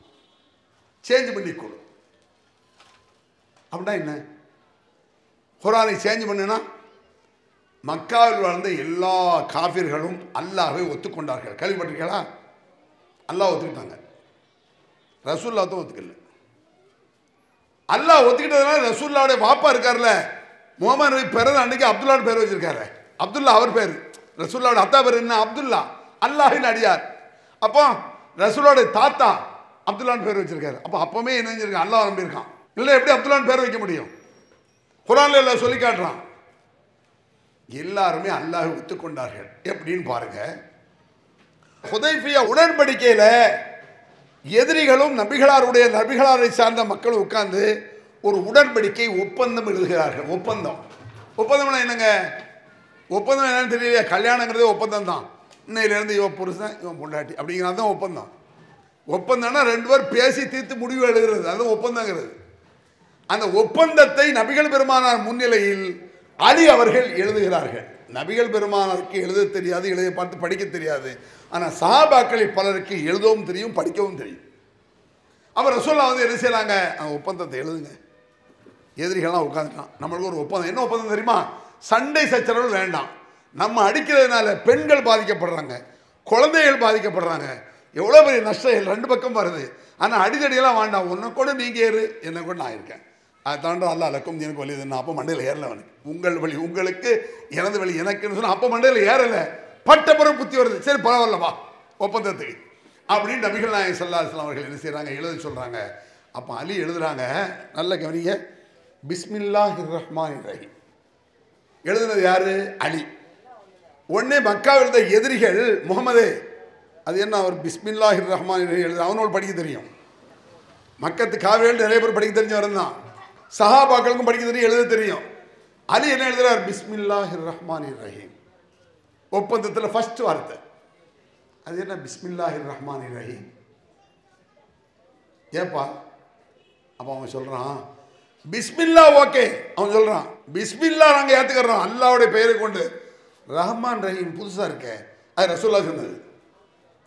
சேஞ்ச் பண்ணிக்கொடு. அப்படின்னா என்ன? குர்ஆனை சேஞ்ச் பண்ணுனா மக்காவில் வாழ்ந்த எல்லா காஃபிர்களும் அல்லாஹ்வை ஒத்துக்கொண்டார்கள். கேள்விப்பட்டிருக்கீங்களா? அல்லாஹ் ஒத்துக்கிட்டாங்க, ரசூலுல்லாஹ் தான் ஒத்துக்கல. அல்லாஹ் ஒத்துக்கிட்டதுனால ரசூலுல்லாஹ்வுடைய பாப்பா இருக்கார்ல, முகமது நபி பிறந்த அன்னைக்கு அப்துல்லான்னு பேர் வச்சிருக்காரு. அப்துல்லா அவர் பேர், ரசூலுல்லாஹ்வுடைய அத்தா பேர் என்ன? அப்துல்லா, அல்லாஹ்வின் அடியார். அப்போ ரசூலுல்லாஹ்வுடைய தாத்தா அப்துல்லான்னு பேர் வச்சிருக்காரு. அப்போ அப்பவுமே என்ன செஞ்சிருக்கான்? அல்லாஹ் நம்பியிருக்கான். இல்லை எப்படி அப்துல்லான்னு பேர் வைக்க முடியும்? குர்ஆன்ல எல்லாம் சொல்லி காட்டுறான். எல்லாருமே அல்லாஹ்வை ஒத்துக்கொண்டார்கள். எப்படின்னு பாருங்க. ஹுதைபியா உடன்படிக்கையில எதிரிகளும் நபிகளாரை சார்ந்த மக்களும் உட்கார்ந்து ஒரு உடன்படிக்கை ஒப்பந்தம் எழுதுகிறார்கள். ஒப்பந்தம் என்னங்க? ஒப்பந்தம் என்னன்னு தெரியல. கல்யாணங்கிறதே ஒப்பந்தம் தான். இன்னையிலேருந்து இவன் புருஷன் இவன் பொண்டாட்டி அப்படிங்கிறது தான் ஒப்பந்தம். ஒப்பந்தம்னா ரெண்டு பேர் பேசி தீர்த்து முடிவு எழுதுறது, அது ஒப்பந்தங்கிறது. அந்த ஒப்பந்தத்தை நபிகள் பெருமானார் முன்னிலையில் அலி அவர்கள் எழுதுகிறார்கள். நபிகள் பெருமானாருக்கு எழுத தெரியாது, எழுத பார்த்து படிக்க தெரியாது. ஆனால் சஹாபாக்களில் பலருக்கு எழுதவும் தெரியும், படிக்கவும் தெரியும். அவர் ரசூலுல்லாஹ் வந்து என்ன செய்யறாங்க? அந்த ஒப்பந்தத்தை எழுதுங்க. எதிரிகள்லாம் உட்காந்துட்டான். நம்மளுக்கு ஒரு ஒப்பந்தம். என்ன ஒப்பந்தம் தெரியுமா? சண்டை சச்சரவு வேண்டாம். நம்ம அடிக்கிறதுனால பெண்கள் பாதிக்கப்படுறாங்க, குழந்தைகள் பாதிக்கப்படுறாங்க, எவ்வளோ பெரிய நஷ்டம் ரெண்டு பக்கம் வருது. ஆனால் அடிதடியெல்லாம் வேண்டாம், உன்னை கூட நீங்க ஏறு, என்ன கூட நான் இருக்கேன், அதை தாண்ட அல்ல அலக்கும் எனக்கு வழி நான் அப்போ மண்டையில் ஏறலை. அவனுக்கு உங்கள் வழி உங்களுக்கு, எனது வழி எனக்குன்னு சொன்னால் அப்போ மண்டையில் ஏறலை. பட்டப்புறம் புத்தி வருது, சரி பரவாயில்லவா ஒப்பந்தத்துக்கு அப்படின்னு நபிகள் நாயகம் ஸல்லல்லாஹு அலைஹி வஸல்லம் அவர்கள் என்ன செய்கிறாங்க? எழுத சொல்கிறாங்க. அப்போ அலி எழுதுறாங்க, நல்ல கவனிங்க. பிஸ்மில்லாஹிர் ரஹ்மானிர் ரஹீம். எழுதுனது யாரு? அலி. உடனே மக்காவில் இருந்த எதிரிகள், முகமதே அது என்ன அவர் பிஸ்மில்லாஹிர் ரஹ்மானிர் ரஹீம் எழுது, அவனோடு படிக்க தெரியும். மக்கத்து காவிரிகள் நிறைய பேர் படிக்க தெரிஞ்சவரும் தான், சஹாபாக்களுக்கும் படிக்க தெரியும், எழுத தெரியும். அலி என்ன எழுதுறார்? பிஸ்மில்லாஹிர் ரஹ்மானிர் ரஹீம். ஒப்பந்தத்தில் ஃபர்ஸ்ட் வார்த்தை அது என்ன? பிஸ்மில்லாஹிர் ரஹ்மானிர் ரஹீம். ஏப்பா? அப்போ அவன் சொல்றான் பிஸ்மில்லா ஓகே. அவன் சொல்றான் பிஸ்மில்லா நாங்கள் ஏற்றுக்கிறோம், அல்லாவுடைய பெயரை கொண்டு. ரஹ்மான் ரஹீம் புதுசாக இருக்க, அது ரசூலுல்லாஹ் சொன்னது,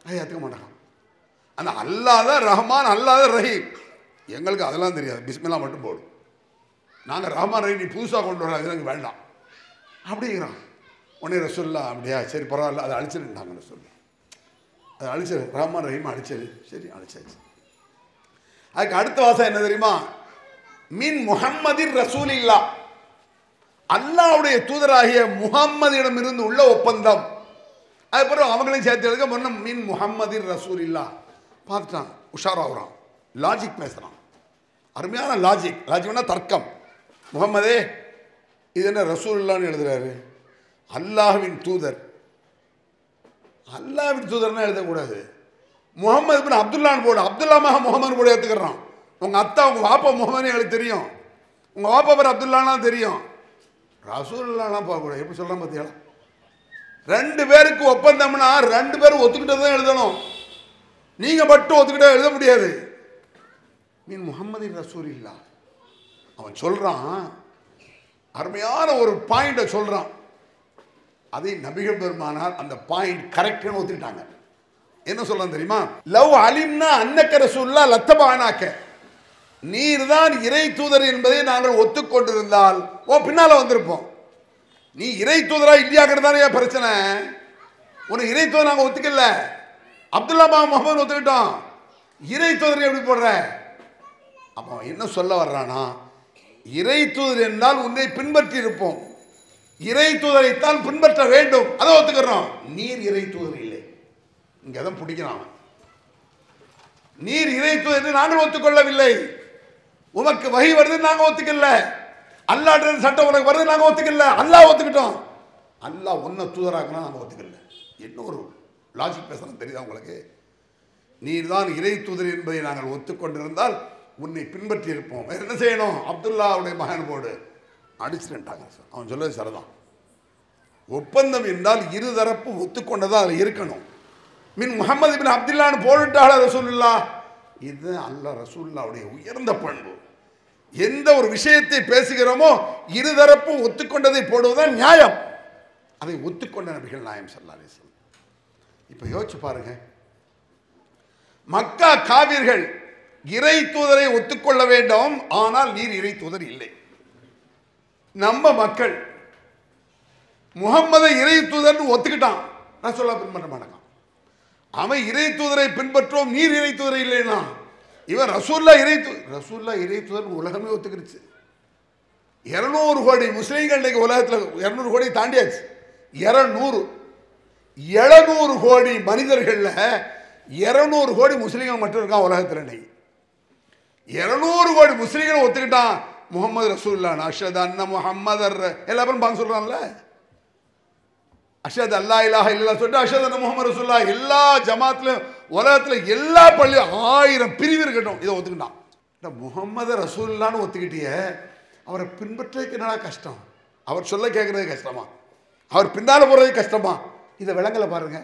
அது ஏற்றுக்க மாட்டான். அந்த அல்லாஹ் தான் ரஹ்மான், அல்லாஹ் தான் ரஹீம். எங்களுக்கு அதெல்லாம் தெரியாது, பிஸ்மில்லா மட்டும் போடும். நாங்கள் ரஹ்மான் ரஹீம் நீ புதுசாக கொண்டு வர, அது எனக்கு வேண்டாம் அப்படிங்கிறான். உடனே ரசூலுல்லாஹ் அப்படியா சரி பரவாயில்ல, அதை அழிச்சிருந்தாங்க. ரசூலுல்லாஹ் அதை அழிச்சிரு, ரஹ்மான் ரஹீம் அழிச்சிரு. சரி அழிச்சாச்சு. அதுக்கு அடுத்த வாசம் என்ன தெரியுமா? மின் முஹம்மதின் ரசூலில்லா, அல்லாஹ்வுடைய தூதராகிய முஹம்மதிடம் இருந்து உள்ள ஒப்பந்தம். அதுக்கப்புறம் அவங்களையும் சேர்த்து எழுத முன்ன மின் முஹம்மதின் ரசூலில்லா பார்த்துட்டான். உஷாராகிறான், லாஜிக் பேசுகிறான், அருமையான லாஜிக். லாஜிக்னா தர்க்கம். முகம்மதே இது என்ன ரசூலுல்லான்னு எழுதுறாரு? அல்லாஹ்வின் தூதர். அல்லாஹ்வின் தூதர்னா எழுதக்கூடாது, முகமது பின் அப்துல்லான்னு போடு. அப்துல்லாமாக முகமது போட ஏற்றுக்கிறான். உங்கள் அத்தா உங்கள் வாப்பா முகமது எங்களுக்கு தெரியும், உங்கள் வாப்பா பேர் அப்துல்லாலாம் தெரியும், ரசூலுல்லாலாம் பார்க்கக்கூடாது. எப்படி சொல்கிறான் பார்த்தீங்களா? ரெண்டு பேருக்கு ஒப்பந்தம்னா ரெண்டு பேரும் ஒத்துக்கிட்டு தான் எழுதணும். நீங்கள் மட்டும் ஒத்துக்கிட்ட எழுத முடியாது. மீன் முஹம்மதின் ரசூலில்லா அவன் சொல்கிறான், அருமையான ஒரு பாயிண்டை சொல்கிறான். அதை நபிகள் பெருமானார் அந்த பாயிண்ட் கரெக்ட்னு ஒத்துக்கிட்டாங்க. என்ன சொல்றான் தெரியுமா? லவ் அலிம்னா அன்னக்க ரசூலுல்லா லத்தபானாக்க, நீர் தான் இறை தூதர் என்பதை நாங்கள் ஒத்துக்கொண்டிருந்தால் ஓ பின்னால வந்திருப்போம். நீ இறை தூதரா இல்லையாங்கிறது தானே பிரச்சனை. உனக்கு இறை தூதர் நாங்கள் ஒத்துக்கல, அப்துல்லா முகமது ஒத்துக்கிட்டோம், இறை தூதரை எப்படி போடுற? அப்போ என்ன சொல்ல வர்றானா, இறை தூதர் என்றால் உன்னை பின்பற்றி இருப்போம், இறை தூதரைத்தான் பின்பற்ற வேண்டும், அதை ஒத்துக்கிறோம். நீர் இறை தூதர் இல்லை, இங்கே தான் பிடிக்கிறான். நீர் இறை தூதர் என்று நாங்கள் ஒத்துக்கொள்ளவில்லை, உமக்கு வகை வருது நாங்கள் ஒத்துக்கல, அல்லாஹ் சட்டம் உனக்கு வருது நாங்கள் ஒத்துக்கல, அல்லாஹ் ஒத்துக்கிட்டோம், அல்லாஹ் உன்னை தூதராக்கணும் நாங்கள் ஒத்துக்கல. என்ன ஒரு லாஜிக் பேசுகிறோம் தெரியுதா உங்களுக்கு? நீர் தான் இறை தூதர் என்பதை நாங்கள் ஒத்துக்கொண்டிருந்தால் உன்னை பின்பற்றி இருப்போம். வேறு என்ன செய்யணும்? அப்துல்லாவுடைய மகன் போடு அடிச்சுட்டாங்க. அவன் சொல்றது சரிதான். ஒப்பந்தம் என்றால் இருதரப்பு ஒத்துக்கொண்டதான் அதில் இருக்கணும். மின் முஹம்மது பின் அப்துல்லான்னு போட்டுட்டால ரசூலுல்லா, இது அல்லாஹ் ரசூலுல்லாவுடைய உயர்ந்த பண்பு. எந்த ஒரு விஷயத்தை பேசுகிறோமோ இருதரப்பும் ஒத்துக்கொண்டதை போடுவதுதான் நியாயம். அதை ஒத்துக்கொண்ட நபிகள் நாயகம் ஸல்லல்லாஹு அலைஹி வஸல்லம். இப்போ யோசிச்சு பாருங்க, மக்கா காவிர்கள் இறை தூதரை ஒத்துக்கொள்ள வேண்டும், ஆனால் நீர் இறை தூதர் இல்லை. நம்ம மக்கள் முகம்மதை இறை தூதர் ஒத்துக்கிட்டான், ரசூலுல்லாஹ் பின்பற்ற மாட்டாங்க. அவன் இறை தூதரை பின்பற்றுவோம், நீர் இறை தூதர் இல்லைன்னா இவன் ரசூலுல்லாஹ் இறை தூதர் உலகமே ஒத்துக்கிடுச்சு. 200 கோடி முஸ்லீம்கள் இன்னைக்கு உலகத்தில் 200 கோடி தாண்டியாச்சு. 700 கோடி மனிதர்கள்ல 200 கோடி முஸ்லீம்கள் மட்டும் இருக்கான் உலகத்தில். இன்னைக்கு 200 கோடி முஸ்லீம்களை ஒத்துக்கிட்டான் முகமது ரசூலுல்லாஹ். அஷ்ஹது அன்ன முஹம்மதர் எல்லாரும் பாங்க சொல்றான்ல, அஷ்ஹது அல்லா இலாஹ இல்லல்லாஹ் சொல்லிட்டு அஷ்ஹது அன்ன முஹம்மது ரசூலுல்லாஹ். எல்லா ஜமாத்திலும் உலகத்தில் எல்லா பள்ளியும் 1000 பிரிவு இருக்கட்டும், இதை ஒத்துக்கிட்டான். முகமது ரசூலுல்லாஹ்னு ஒத்துக்கிட்டிய, அவரை பின்பற்றதுக்கு என்னடா கஷ்டம்? அவர் சொல்ல கேட்கறது கஷ்டமா? அவர் பின்னால போறது கஷ்டமா? இதை விளங்கல பாருங்க.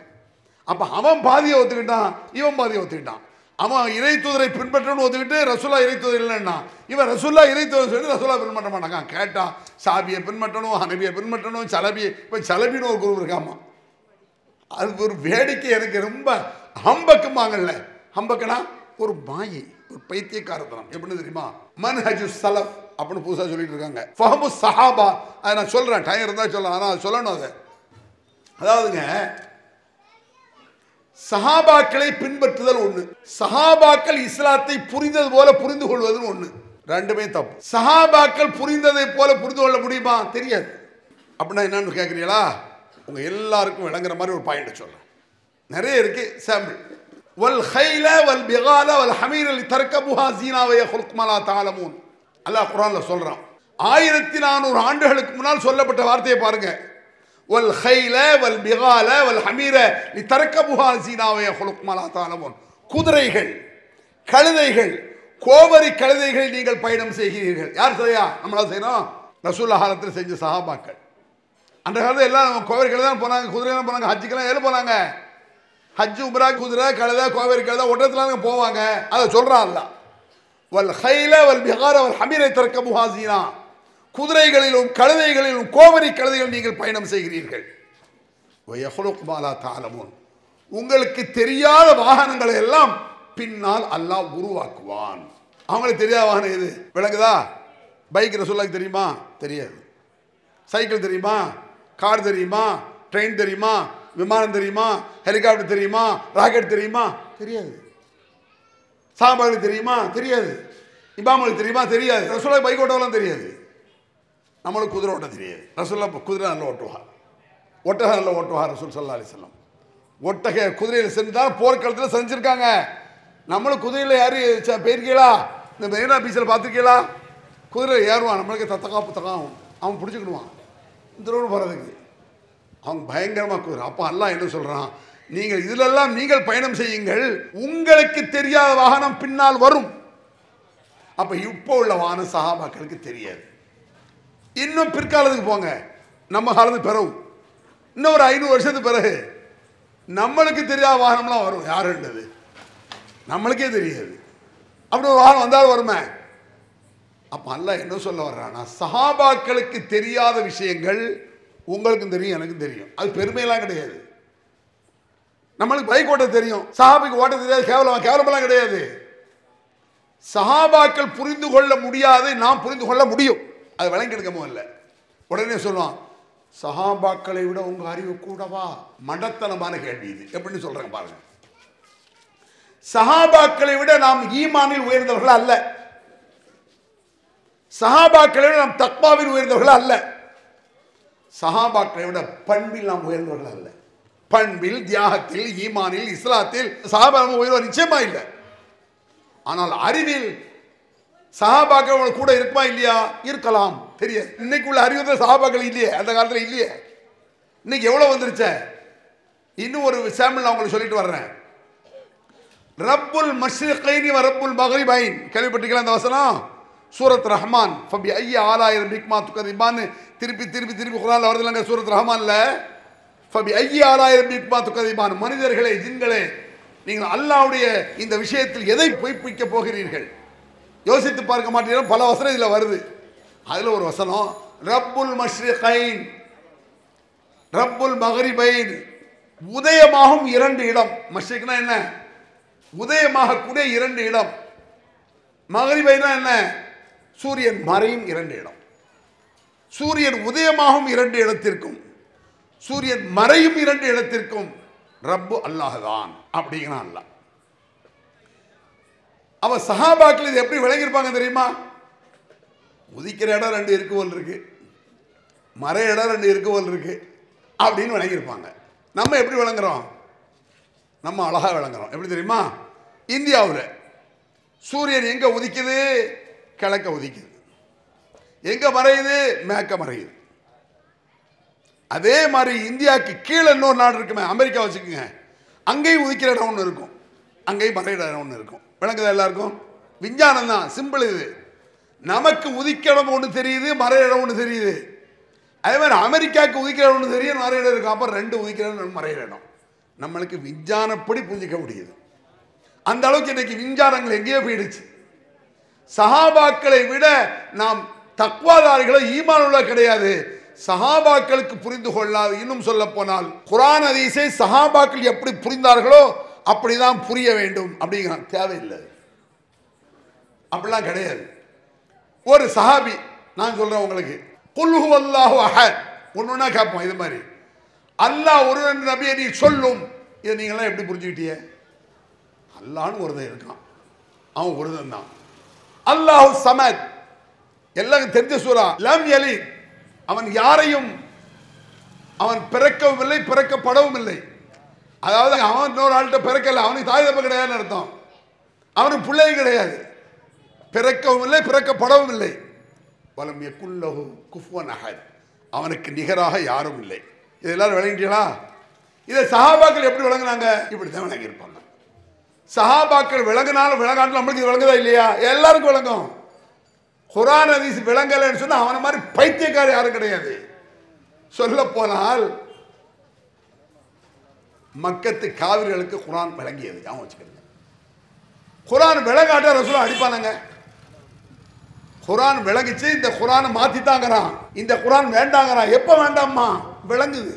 அப்ப அவன் பாதியை ஒத்துக்கிட்டான், இவன் பாதியை ஒத்துக்கிட்டான். அவன் இறை தூதரை பின்பற்றணும்னு ஒத்துக்கிட்டு ரசூலா இறை தூதர் இல்லைன்னா, இவன் ரசூல்லா இறை தூதர் சொல்லி ரசூலா பின்பற்ற மாட்டாங்க. கேட்டா சாபியை பின்பற்றணும், ஹனபியை பின்பற்றணும், சலபியை. இப்போ சலபின்னு ஒரு குரூப் இருக்காமா, அது ஒரு வேடிக்கை. எனக்கு ரொம்ப ஹம்பக்குமாங்கல்ல, ஹம்பக்குனா ஒரு மாயை, ஒரு பைத்தியக்காரத்தனம். எப்படின்னு தெரியுமா? மன்ஹஜு சலஃப் அப்படின்னு புதுசாக சொல்லிட்டு இருக்காங்க. ஃபஹமு சஹாபா, அதை நான் சொல்கிறேன், டைம் இருந்தால் சொல்லலாம், ஆனால் சொல்லணும் அதை. அதாவதுங்க, சஹாபாக்களை பின்பற்றுதல் ஒண்ணு, சஹாபாக்கள் இஸ்லாத்தை புரிந்தது போல புரிந்து கொள்வது ஒண்ணு. ரெண்டுமே தப்பு. சஹாபாக்கள் புரிந்ததை போல புரிந்து கொள்ள முடியுமா? தெரியாது. அப்படின்னா என்னன்னு கேட்குறீங்களா? உங்க எல்லாருக்கும் விளங்குற மாதிரி ஒரு பாயிண்ட் சொல்றேன், நிறைய இருக்கு. சாம்பிள். வல் ஹைல வல் பிகால வல் ஹமீர லிதர்கபுஹா ஸீனா வ யஹ்லுகு மா லா தஅலமூன். அல்லாஹ் குர்ஆன்ல சொல்றான். 1400 ஆண்டுகளுக்கு முன்னால் சொல்லப்பட்ட வார்த்தையை பாருங்க. வல் ஹைல வல் பிகால வல் ஹமீர லிதர்கபுஹா ஸீனா வ யஹ்லுகு மா லா தஅலமூன். குதிரைகள், கழுதைகள், கோவரி கழுதைகள் நீங்கள் பயணம் செய்கிறீர்கள். யார் செய்யா? நம்மளா செய்யணும். ரசூலுல்லாஹ் காலத்தில் செஞ்ச சஹாபாக்கள். அந்த காலத்தில் எல்லாம் கோவரி கழுதை தான் போனாங்க, குதிரை தான் போனாங்க. ஹஜ்ஜுக்கெல்லாம் எதில் போனாங்க? ஹஜ்ஜு உம்ரா குதிரை கழுதை கோவரி கழுதை ஒட்டத்தில் போவாங்க. அதை சொல்றான் அல்லாஹ். வல் ஹைல வல் பிகால வல் ஹமீர லிதர்கபுஹா ஸீனா. குதிரைகளிலும் கழுதைகளிலும் கோவரி கழுதைகள் நீங்கள் பயணம் செய்கிறீர்கள். வ யஹ்லுகு மா லா தஅலமூன். உங்களுக்கு தெரியாத வாகனங்களை எல்லாம் பின்னால் அல்லாஹ் உருவாக்குவான். அவங்களுக்கு தெரியாத வாகனம் எது? விளங்குதா? பைக் ரசூலுல்லாஹ்க்கு தெரியுமா? தெரியாது. சைக்கிள் தெரியுமா? கார் தெரியுமா? ட்ரெயின் தெரியுமா? விமானம் தெரியுமா? ஹெலிகாப்டர் தெரியுமா? ராக்கெட் தெரியுமா? தெரியாது. சஹாபாக்களுக்கு தெரியுமா? தெரியாது. இமாம்களுக்கு தெரியுமா? தெரியாது. ரசூலுல்லாஹ் பைக் ஓட்டவெல்லாம் தெரியாது. நம்மளுக்கு குதிரை ஓட்ட தெரியாது. ரசூலுல்லாஹ் குதிரை நல்லா ஓட்டுவார், ஒட்டகம் நல்லா ஓட்டுவார் ரசூல் ஸல்லல்லாஹு அலைஹி வஸல்லம். ஒட்டக குதிரையில் செஞ்சுதான் போர்க்களத்தில் செஞ்சுருக்காங்க. நம்மளும் குதிரையில் யாரு போயிருக்கீங்களா? இந்த மெரினா பீச்சில் பார்த்துருக்கீங்களா? குதிரை ஏறுவான், நம்மளுக்கு தத்தகாப்பு அவன் பிடிச்சிக்கிடுவான் இந்த ரோடு போகிறதுக்கு. அவங்க பயங்கரமாக குதிரை. அப்போ அல்லாஹ் என்ன சொல்கிறான், நீங்கள் இதிலெல்லாம் நீங்கள் பயணம் செய்யுங்கள், உங்களுக்கு தெரியாத வாகனம் பின்னால் வரும். அப்போ இப்போ உள்ள வாகனம் சஹாபாக்களுக்கு தெரியாது. இன்னும் பிற்காலத்துக்கு போங்க, நம்ம காலத்துக்கு பிறகு இன்னும் ஒரு 500 வருஷத்துக்கு பிறகு நம்மளுக்கு தெரியாத வாகனம்லாம் வரும். யாருன்றது நம்மளுக்கே தெரியாது. அப்படி ஒரு வாகனம் வந்தாலும் வருமே. அப்போ அல்லாஹ் என்ன சொல்ல வர்றான்னா, சஹாபாக்களுக்கு தெரியாத விஷயங்கள் உங்களுக்கும் தெரியும், எனக்கும் தெரியும். அது பெருமையெல்லாம் கிடையாது. நம்மளுக்கு பைக் ஓட்ட தெரியும், சஹாபிக்கு ஓட்ட தெரியாது, கேவலமெல்லாம் கிடையாது. சஹாபாக்கள் புரிந்து கொள்ள முடியாது, நாம் புரிந்து கொள்ள முடியும். அது விளங்கெடுக்கமோ இல்லை. உடனே சொல்லுவான், சஹாபாக்களை விட உங்க அறிவு கூடவா? மடத்தனமான கேள்வி இது. எப்படின்னு சொல்றாங்க பாருங்க. சஹாபாக்களை விட நாம் ஈமானில் உயர்ந்தவர்கள் அல்ல, சஹாபாக்களை விட நாம் தக்வாவில் உயர்ந்தவர்கள் அல்ல, சஹாபாக்களை விட பண்பில் நாம் உயர்ந்தவர்கள் அல்ல. பண்பில், தியாகத்தில், ஈமானில், இஸ்லாத்தில் சஹாபாக்கள் உயர்வு நிச்சயமா இல்லை. ஆனால் அறிவில் சஹாபாக்கள் கூட இருக்குமா இல்லையா? இருக்கலாம், தெரியாது. இன்னைக்கு உள்ள அறிவு சஹாபாக்கள் இல்லையே, அந்த காலத்தில் இல்லையே. இன்னைக்கு எவ்வளவு வந்துருச்ச. இன்னும் ஒரு சாம்பிள் நான் உங்களுக்கு சொல்லிட்டு வர்றேன். ரப்புல் மஷ்ரிகைனி வ ரப்புல் மக்ரிபைன் கேள்விப்பட்டிருக்கீங்களா அந்த வசனம்? சூரத் ரஹ்மான். ஃபபி ஐய ஆலாயிர பிக்மா துகதிபான் திருப்பி திருப்பி திருப்பி குர்ஆன்ல வருது இல்லங்க. சூரத் ரஹ்மான்ல ஃபபி ஐய ஆலாயிர பிக்மா துகதிபான், மனிதர்களே ஜின்களே நீங்கள் அல்லாஹ்வுடைய இந்த விஷயத்தில் எதை பொய்ப்பிக்க போகிறீர்கள்? யோசித்து பார்க்க மாட்டீர்கள். பல வசனம் இதில் வருது. அதில் ஒரு வசனம் ரப்புல் மஷ்ரிகைன் ரப்புல் மக்ரிபைன், உதயமாகும் 2 இடம். மஷ்ரிக்னா என்ன? உதயமாக கூட 2 இடம். மக்ரிபைனா என்ன? சூரியன் மறையும் 2 இடம். சூரியன் உதயமாகும் 2 இடத்திற்கும் சூரியன் மறையும் 2 இடத்திற்கும் ரப்பு அல்லாஹ் தான் அப்படிங்கிறான் அல்லாஹ். அவ சஹாபாக்கள் இது எப்படி விளங்கியிருப்பாங்க தெரியுமா? உதிக்கிற இடம் 2 இருக்கு போல் இருக்கு, மறை இடம் 2 இருக்கு போல் இருக்கு அப்படின்னு விளங்கியிருப்பாங்க. நம்ம எப்படி விளங்குறோம்? நம்ம அழகா விளங்குறோம். எப்படி தெரியுமா? இந்தியாவில் சூரியன் எங்க உதிக்குது? கிழக்க உதிக்குது. எங்க மறையுது? மேற்க மறையுது. அதே மாதிரி இந்தியாவுக்கு கீழே இன்னொரு நாடு இருக்குமே, அமெரிக்கா வச்சுக்கோங்க. அங்கேயும் உதிக்கிற இடம் ஒன்று இருக்கும், அங்கேயும் மறையிற இடம் ஒன்று இருக்கும். விளங்குதா எல்லாருக்கும்? விஞ்ஞானம் தான், சிம்பிள் இது. நமக்கு உதிக்கிற இடம் ஒன்று தெரியுது, மறையிற இடம் ஒன்று தெரியுது. அதே மாதிரி அமெரிக்காவுக்கு உதிக்கிற இடம் ஒன்று தெரியும், மறையிற இடம் இருக்கும். அப்புறம் 2 உதிக்கிற இடம், மறையிற இடம். நம்மளுக்கு விஞ்ஞானப்படி புரிஞ்சிக்க முடியுது. அந்த அளவுக்கு இன்னைக்கு விஞ்ஞானங்கள் எங்கேயோ போயிடுச்சு. சஹாபாக்களை விட நாம் தக்வாதாரிகளை ஈமான் உள்ள கிடையாது. சஹாபாக்களுக்கு புரிந்து கொள்ளாது. இன்னும் சொல்ல போனால் குர்ஆன் ஹதீஸை சஹாபாக்கள் எப்படி புரிந்தார்களோ அப்படிதான் புரிய வேண்டும் அப்படிங்கிறான். தேவையில்லை, அப்படிலாம் கிடையாது. ஒரு சஹாபி, நான் சொல்றேன் உங்களுக்கு, குல் ஹுவல்லாஹு அஹத், ஒன்னொன்னா கேட்போம். இது மாதிரி அல்லாஹ் ஒருவன் நபியை நீ சொல்லும். இதை நீங்களாம் எப்படி புரிஞ்சுக்கிட்டீங்க? அல்லாஹ்னு ஒருத்தன் இருக்கான், அவன் ஒருத்தன் தான். அல்லாஹு சமத், எல்லாருக்கும் தெரிஞ்ச சூரா. லம் யலித், அவன் யாரையும் அவன் பிறக்கவும் இல்லை பிறக்கப்படவும் இல்லை. அதாவது அவன் இன்னொரு ஆள்கிட்ட பிறக்கல, அவனுக்கு தாய் தப்ப கிடையாதுன்னு அர்த்தம். அவனுக்கு பிள்ளை கிடையாது, பிறக்கவும் இல்லை பிறக்கப்படவும் இல்லை. வலம் யகுல் லஹு குஃபுவன் அஹத், அவனுக்கு நிகராக யாரும் இல்லை. இது எல்லாரும் விளங்கிட்டீங்களா? இதை சஹாபாக்கள் எப்படி விளங்குனாங்க? இப்படி தான் விளங்கி இருப்பாங்க. சஹாபாக்கள் விளங்கினாலும் விளங்காட்டிலும் நம்மளுக்கு இது விளங்குதா இல்லையா? எல்லாருக்கும் விளங்கும். குர்ஆன் ஹதீஸ் விளங்கலைன்னு சொன்னா அவன மாதிரி பைத்தியக்கார யாரும் கிடையாது. சொல்ல போனால் மக்கத்து காவிர்களுக்கு குர்ஆன் விளங்கியது. ஞாபகம் வச்சுக்கோங்க. குர்ஆன் விளங்காட்ட ரசூல் அடிப்பானுங்க. குர்ஆன் விளங்கிச்சு, இந்த குர்ஆனை மாத்திட்டாங்கிறான், இந்த குர்ஆன் வேண்டாங்கிறான். எப்ப வேண்டாம்மா? விளங்குது.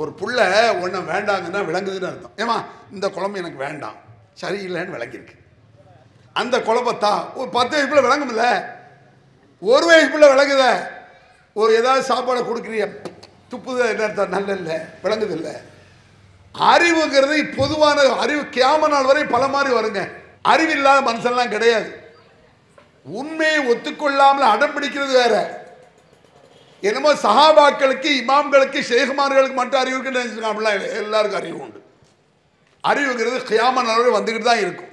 ஒரு புள்ள ஒன்ன வேண்டாங்கன்னா விளங்குதுன்னு அர்த்தம். ஏமா இந்த குழம்பு எனக்கு வேண்டாம், சரியில்லைன்னு விளங்கியிருக்கு. அந்த குழம்பத்தா ஒரு 10 வயசு பிள்ளை விளங்குமில்ல, 1 வயசு பிள்ளை விளங்குத. ஒரு ஏதாவது சாப்பாடை கொடுக்குறிய துப்புது, என்ன அர்த்தம்? நல்ல இல்லை, விளங்குது இல்லை. அறிவுங்கிறது பொதுவான அறிவு கியாம நாள் வரை பல மாதிரி வருங்க. அறிவில்லாத மனுஷன்லாம் கிடையாது. உண்மையை ஒத்துக்கொள்ளாமல் அடம் பிடிக்கிறது வேற, என்னமோ சஹாபாக்களுக்கு, இமாம்களுக்கு, ஷேகுமார்களுக்கு மட்டும் அறிவு இருக்குன்னு நினைச்சிருக்காங்க. அப்படிலாம் இல்லை, எல்லாருக்கும் அறிவு உண்டு. அறிவுங்கிறது கியாமத் நாள் வரை வந்துக்கிட்டு தான் இருக்கும்.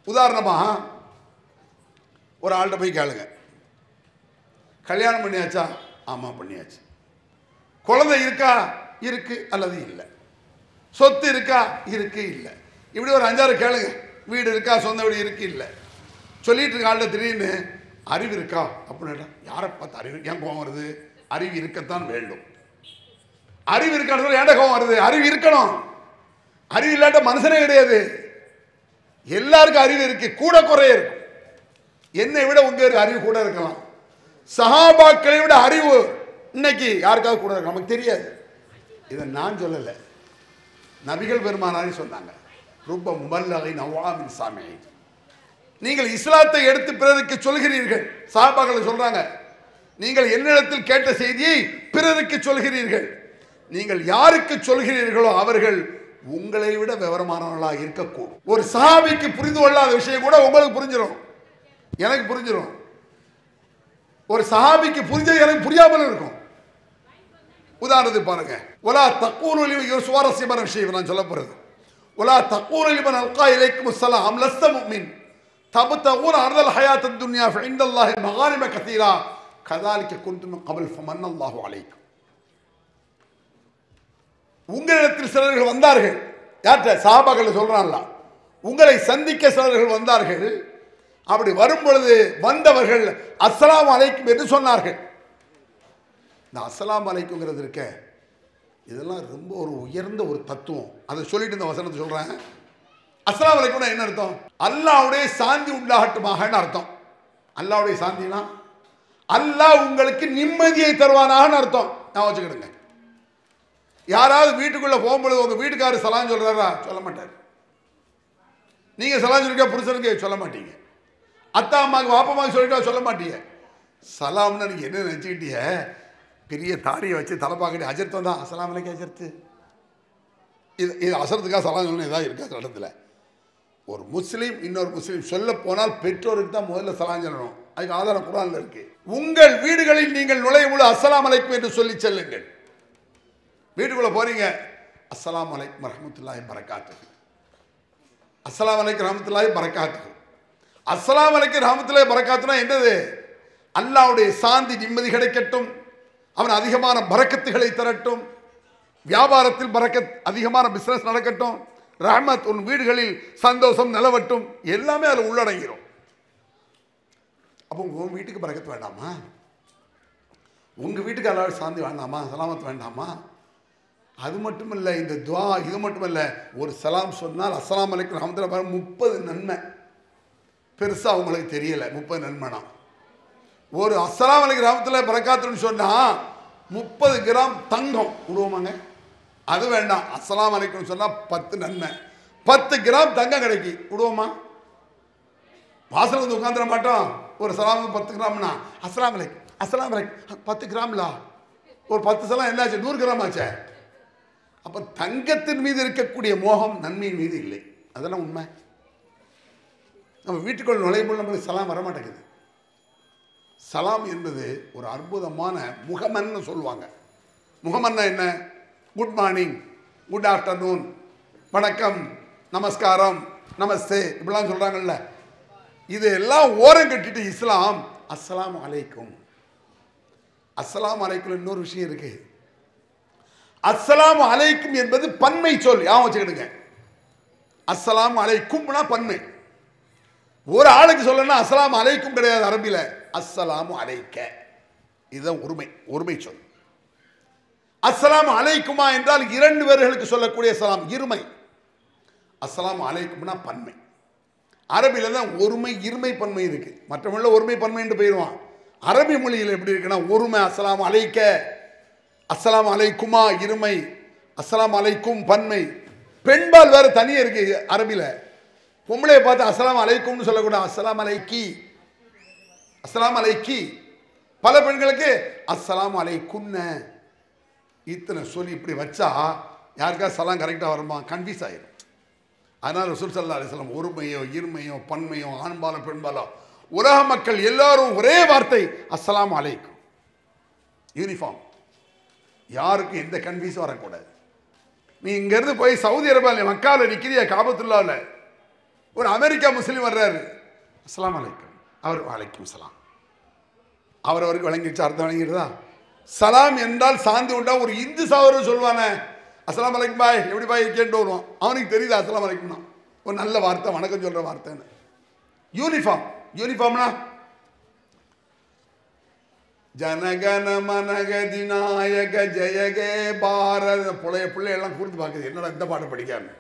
உதாரணமாக ஒரு ஆள்கிட்ட போய் கேளுங்க, கல்யாணம் பண்ணியாச்சா? ஆமாம் பண்ணியாச்சு. குழந்தை இருக்கா? இருக்கு அல்லது இல்லை. சொத்து இருக்கா? இருக்கு இல்லை. இப்படி ஒரு 5-6 கேளுங்க. வீடு இருக்கா? சொந்த வீடு இருக்கு இல்லை. சொல்லிட்டு இருக்க ஆள்கிட்ட திடீர்னு அறிவு இருக்கா அப்படின்னா யாரை பார்த்து அறிவு ஏன் கோவம் வருது? அறிவு இருக்கத்தான் வேண்டும். அறிவு இருக்கான்னு ஏன்டா கோவம் வருது? அறிவு இருக்கணும். அறிவு இல்லாட்ட மனுஷனே கிடையாது. எல்லாருக்கும் அறிவு இருக்கு, கூட குறைய இருக்கும். என்னை விட உங்க அறிவு கூட இருக்கலாம். சஹாபாக்களை விட அறிவு இன்னைக்கு யாருக்காவது கூட இருக்கு, நமக்கு தெரியாது. இதை நான் சொல்லலை, நபிகள் பெருமானாரே சொன்னாங்க. ரூப முபல்லகை நவாமின் சாமி, நீங்கள் இஸ்லாத்தை எடுத்து பிறருக்கு சொல்கிறீர்கள். சஹாபாக்கள் சொல்றாங்க, நீங்கள் என்னிடத்தில் கேட்ட செய்தியை பிறருக்கு சொல்கிறீர்கள். நீங்கள் யாருக்கு சொல்கிறீர்களோ அவர்கள் உங்களை விட விவரமானவர்களாக இருக்கக்கூடும். ஒரு சஹாபிக்கு புரிந்து கொள்ளாத விஷயம் கூட உங்களுக்கு புரிஞ்சிடும், எனக்கு புரிஞ்சிடும். ஒரு சஹாபிக்கு புரிஞ்சது எனக்கு புரியாமல் இருக்கும். உதாரணத்துக்கு பாருங்க, ஒலா தக்கூனு லிமன், சுவாரஸ்யமான விஷயம் நான் சொல்ல போறது. ஒலா தக்கூனு லிமன் அல்கா இலைக்கும் அஸ்ஸலாம் லஸ்த முஃமின் தபதகூன அர்தல் ஹயாத்தத் துன்யா ஃபஇந்தல்லாஹி மகானிம கதீரா கதாலிக குன்தும் மின் கப்ல் ஃபமன்னல்லாஹு அலைக்கும். உங்களிடத்தில் சிலர்கள் வந்தார்கள். யார்கிட்ட? சஹாபாக்கள் சொல்றான்ல, உங்களை சந்திக்க சிலர்கள் வந்தார்கள். அப்படி வரும் பொழுது வந்தவர்கள் அஸ்ஸலாமு அலைக்கும் என்று சொன்னார்கள். இந்த அஸ்ஸலாமு அலைக்கும்ங்கிறது இருக்க, இதெல்லாம் ரொம்ப ஒரு உயர்ந்த ஒரு தத்துவம். அதை சொல்லிட்டு இந்த வசனத்தை சொல்றேன். அஸ்ஸலாமு அலைக்கும்னா என்ன அர்த்தம்? அல்லாஹ்வுடைய சாந்தி உண்டாகட்டுமாகன்னு அர்த்தம். அல்லாஹ்வுடைய சாந்தினா அல்லாஹ் உங்களுக்கு நிம்மதியை தருவானான்னு அர்த்தம். நான் வச்சுக்கிடுங்க. யாராவது வீட்டுக்குள்ள போகும்பொழுது உங்க வீட்டுக்காரர் சலாம் சொல்றாரா? சொல்ல மாட்டார். நீங்க சலாம் சொல்லிருக்கா புருஷனுக்கு? சொல்ல மாட்டீங்க. அத்தா அம்மாவுக்கு வாப்பம்மாவுக்கு சொல்லிட்டா சொல்ல மாட்டீங்க. சலாம்னா நீங்க என்ன நினைச்சுக்கிட்டீங்க? பெரிய தாடியை வச்சு தலை பார்க்கட்டி அஜர்த்து தான் அஸ்ஸலாமு அலைக்கும் அஜர்த்து. இது அசரத்துக்காக சலாம் சொல்லணும் ஏதாவது இருக்கா சில இடத்துல? ஒரு முஸ்லீம் இன்னொரு முஸ்லீம் சொல்ல போனால் பெற்றோருக்கு தான் முதல்ல சலாம் சொல்லணும். அதுக்கு ஆதாரம் குர்ஆன்ல இருக்கு. உங்கள் வீடுகளில் நீங்கள் நுழையும் பொழுது அஸ்ஸலாமு அலைக்கும் என்று சொல்லி செல்லுங்கள். வீட்டுக்குள்ள போறீங்க, அஸ்ஸலாமு அலைக்கும் வரஹ்மத்துல்லாஹி பரக்காத்துஹு, அஸ்ஸலாமு அலைக்கும் ரஹ்மத்துல்லாஹி பரக்காத்துஹு. அஸ்ஸலாமு அலைக்கும் ரஹ்மத்துல்லாஹி பரக்காத்துனா என்னது? அல்லாஹ்வுடைய சாந்தி நிம்மதி கிடைக்கட்டும், அவன் அதிகமான பரக்கத்துகளை தரட்டும், வியாபாரத்தில் பரக்கத், அதிகமான பிசினஸ் நடக்கட்டும், ரஹ்மத் உன் வீடுகளில் சந்தோஷம் நிலவட்டும், எல்லாமே அதில் உள்ளடங்கிடும். அப்போ உன் வீட்டுக்கு பரக்கத்து வேண்டாமா? உங்க வீட்டுக்கு அல்லாஹ் சாந்தி வேண்டாமா? சலாமத் வேண்டாமா? அது மட்டும் இல்லை, இந்த துவா இது மட்டும் இல்லை. ஒரு சலாம் சொன்னால் அஸ்ஸலாமு அலைக்கும் ரஹ்மத்துல்லாஹி 30 நன்மை. பெருசா அவங்களுக்கு தெரியல 30 நன்மைனா. ஒரு அஸ்ஸலாமு அலைக்கும் ரஹ்மத்துல்லாஹி பரக்காத்துன்னு சொன்னா 30 கிராம் தங்கம் விடுவோமாங்க? அது வேண்டாம். அஸ்ஸலாமு அலைக்கும் சொன்னா 10 நன்மை. 10 கிராம் தங்கம் கிடைக்கி விடுவோமா? வாசல் வந்து உட்காந்துட மாட்டோம். ஒரு சலாம் 10 கிராம்னா அஸ்ஸலாமு அலைக்கும் அஸ்ஸலாமு அலைக்கும் 10 கிராம்ல ஒரு 10 சலாம் என்னாச்சு? 100 கிராம் ஆச்சே. அப்ப தங்கத்தின் மீது இருக்கக்கூடிய மோகம் நன்மையின் மீது இல்லை. அதெல்லாம் உண்மை. நம்ம வீட்டுக்குள் நுழையும் போது நம்மளுக்கு சலாம் வரமாட்டேங்குது. சலாம் என்பது ஒரு அற்புதமான முகமன்னு சொல்லுவாங்க. முகமன்னா என்ன? குட் மார்னிங், குட் ஆஃப்டர்நூன், வணக்கம், நமஸ்காரம், நமஸ்தே, இப்படிலாம் சொல்றாங்கல்ல. இது எல்லாம் ஓரம் கட்டிட்டு இஸ்லாம் அஸ்ஸலாமு அலைக்கும். அஸ்ஸலாமு அலைக்கும் இன்னொரு விஷயம் இருக்கு. அஸ்ஸலாமு அலைக்கும் என்பது பன்மை சொல். ஞாபகம் வச்சுக்கிடுங்க. அஸ்ஸலாமு அலைக்கும்னா பன்மை. ஒரு ஆளுக்கு சொல்லணும்னா அஸ்ஸலாமு அலைக்கும் கிடையாது அரபில, அஸ்ஸலாமு அலைக்க. இதுதான் ஒருமை சொல். அஸ்ஸலாமு அலைக்குமா என்றால் 2 பேர்களுக்கு சொல்லக்கூடிய சலாம், இருமை. அஸ்ஸலாமு அலைக்கும்னா பன்மை. அரபில தான் ஒருமை இருமை பன்மை இருக்கு. மற்ற மொழியில் ஒருமை பன்மை என்று போயிடுவான். அரபி மொழியில் எப்படி இருக்குன்னா ஒருமை அஸ்ஸலாமு அலைக்க, அஸ்ஸலாமு அலைக்குமா இருமை, அஸ்ஸலாமு அலைக்கும் பன்மை. பெண்பால் வேற தனியே இருக்கு அரபில. பொம்பளையை பார்த்து அஸ்ஸலாமு அலைக்கும்னு சொல்லக்கூடாது, அஸ்ஸலாமு அலைக்கி, அஸ்ஸலாமு அலைக்கி. பல பெண்களுக்கு அஸ்ஸலாமு அலைக்குன்ன இத்தனை சொல்லி இப்படி வச்சா யாருக்கா சலாம் கரெக்டாக வருமா? கன்ஃபியூஸ் ஆயிடும். அதனால் ரசூல் ஸல்லல்லாஹு அலைஹி வஸல்லம் ஒருமையோ இருமையோ பன்மையோ ஆண்பாலோ பெண்பாலோ உலக மக்கள் எல்லாரும் ஒரே வார்த்தை அஸ்ஸலாமு அலைக்கும். யூனிஃபார்ம். யாருக்கும் எந்த கன்ஃபியூஸும் வரக்கூடாது. நீ இங்கேருந்து போய் சவுதி அரேபியாவில் மக்காவில் நிற்கிறியா, காபத்துல்லாவில் ஒரு அமெரிக்கா முஸ்லீம் வர்றாரு, அஸ்ஸலாமு அலைக்கும், அவர் வலைக்கும் சலாம், அவருக்கு வழங்கிடுச்சு, அர்த்தம் வழங்கிடுதா? சலாம் என்றால் சாந்தி உண்டா? ஒரு இந்து சகோதரர் சொல்லுவானே அஸ்ஸலாமு அலைக்கும் பாய், எப்படி பாய் இருக்கேன்ட்டு வருவான், அவனுக்கு தெரியுது அஸ்ஸலாமு அலைக்கும்னா ஒரு நல்ல வார்த்தை, வணக்கம் சொல்கிற வார்த்தைன்னு. யூனிஃபார்ம். யூனிஃபார்ம்னா ஜனகன மனகதிநாயக ஜெயகே பாரத பிள்ளையெல்லாம் கூர்ந்து பார்க்குது, என்னடா இந்த பாட்டை படிக்காம.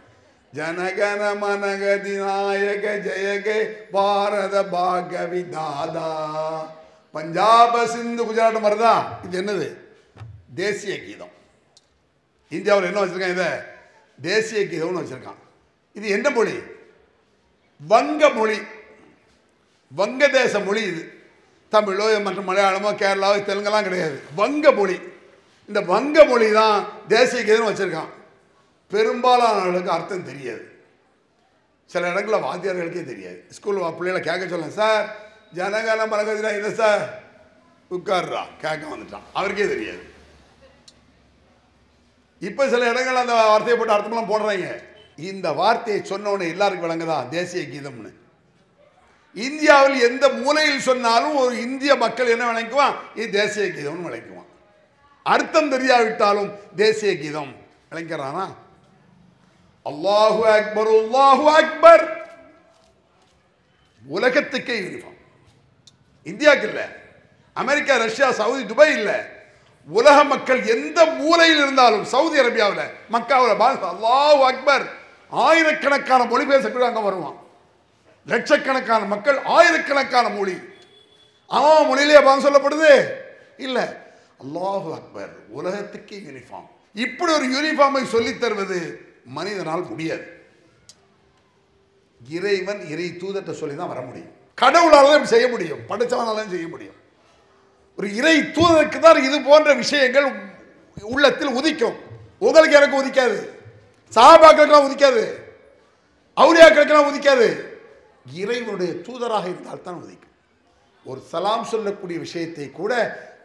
ஜனகன மனகதிநாயக ஜெயகே பாரத பாகவி தாதா. பஞ்சாப சிந்து குஜராத் மாதிரி தான் இது. என்னது? தேசிய கீதம். இந்தியாவில் என்ன வச்சிருக்கான்? இதை தேசிய கீதம்னு வச்சிருக்கான். இது என்ன மொழி? வங்க மொழி, வங்கதேச மொழி இது. தமிழோ மற்ற மலையாளமோ கேரளாவோ தெலுங்கெல்லாம் கிடையாது, வங்க மொழி. இந்த வங்க மொழி தான் தேசிய கீதம்னு வச்சிருக்கான். பெரும்பாலானவர்களுக்கு அர்த்தம் தெரியாது. சில இடங்களில் வாத்தியார்களுக்கே தெரியாது. ஸ்கூலில் பிள்ளைகளை கேட்க சொல்ல, சார் ஜனகன மனகதினா இல்லை சார், உட்கார்றா கேட்க வந்துட்டான், அவருக்கே தெரியாது. இப்போ சில இடங்கள் அந்த வார்த்தையை போட்டு அர்த்தமெல்லாம் போடுறாங்க. இந்த வார்த்தையை சொன்னவனே எல்லாருக்கும் விளங்குதா தேசிய கீதம்னு? இந்தியாவில் எந்த மூலையில் சொன்னாலும் ஒரு இந்திய மக்கள் என்ன விளங்குவான்? இது தேசிய கீதம்னு விளங்குவான். அர்த்தம் தெரியாவிட்டாலும் தேசிய கீதம் விளங்குறானா? அல்லாஹு அக்பர், அல்லாஹு அக்பர். உலகத்துக்கே யூனிஃபார்ம். இந்தியாவுக்கு இல்லை, அமெரிக்கா, ரஷ்யா, சவுதி, துபாய் இல்லை, உலக மக்கள் எந்த மூலையில் இருந்தாலும், சவுதி அரேபியாவில் மக்காவில் அல்லாஹு அக்பர் ஆயிரக்கணக்கான மொழி பேசக்கூடிய அங்கே வருவான். லட்சக்கணக்கான மக்கள், ஆயிரக்கணக்கான மொழி. அவன் மொழியிலே பாங்க சொல்லப்படுது இல்லை, அல்லாஹு அக்பர். உலகத்துக்கே யூனிஃபார்ம். இப்படி ஒரு யூனிஃபார்மை சொல்லித் தருவது மனிதனால் முடியாது. இறைவன் இறை தூதர்கிட்ட சொல்லி தான் வர முடியும். கடவுளால் செய்ய முடியும், படைச்சவனாலும் செய்ய முடியும். ஒரு இறை தூதருக்கு தான் இது போன்ற விஷயங்கள் உள்ளத்தில் உதிக்கும். உங்களுக்கு எனக்கு உதிக்காது, சஹாபாக்களுக்கெல்லாம் உதிக்காது, அவுலியாக்களுக்கெல்லாம் உதிக்காது. இறைவனுடைய தூதராக இருந்தால் தான் உதிக்கும். ஒரு சலாம் சொல்லக்கூடிய விஷயத்தை கூட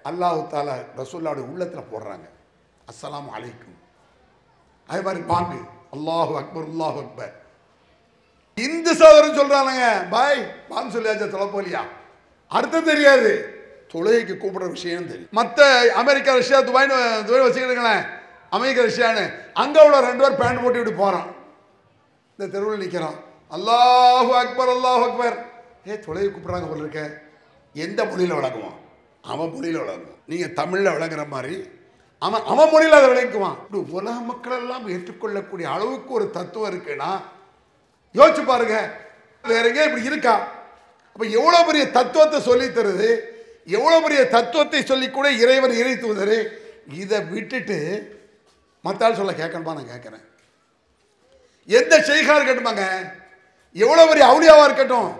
அல்லாஹ் தஆலா ரசூலுல்லாஹ்வுடைய உள்ளத்தில் போடுறாங்க. அஸ்ஸலாமு அலைக்கும். அதே மாதிரி பாங்கு அல்லாஹு அக்பர், அல்லாஹு அக்பர். இந்து சகோதரன் சொல்றானுங்க, பாய் பாங்கு சொல்லியாச்சா தொலைப்போலியா, அர்த்தம் தெரியாது, தொழுகைக்கு கூப்பிடுற விஷயம் தெரியும். மற்ற அமெரிக்கா, ரஷ்யா, துபாய் வச்சுக்கிட்டுங்களேன், அமெரிக்கா ரஷ்யான்னு அங்கே உள்ள 2 பேர் பேண்ட் போட்டு இப்படி போகிறான், இந்த தெருவில் நிற்கிறான், அல்லாஹு அக்பர், அல்லாஹு அக்பர். தொழுகை கூப்பிட்றாங்க போல இருக்க. எந்த மொழியில் விளங்குவான்? அவன் மொழியில் விளங்குவான். நீங்கள் தமிழில் விளங்குற மாதிரி அவன் மொழியில் அதை விளங்குவான். இப்படி உலக மக்கள் எல்லாம் ஏற்றுக்கொள்ளக்கூடிய அளவுக்கு ஒரு தத்துவம் இருக்குன்னா யோசிச்சு பாருங்க, வேற எங்கே இப்படி இருக்கா? அப்போ எவ்வளோ பெரிய தத்துவத்தை சொல்லி தருது, எவ்வளோ பெரிய தத்துவத்தை சொல்லி கூட இறைவன் இறை தூதரு. இதை விட்டுட்டு மற்றால் சொல்ல கேட்கணுமா? நான் கேட்குறேன். எந்த ஷெய்கா இருக்கட்டுமாங்க, எவ்வளோ பெரிய அவுலியாவா இருக்கட்டும்,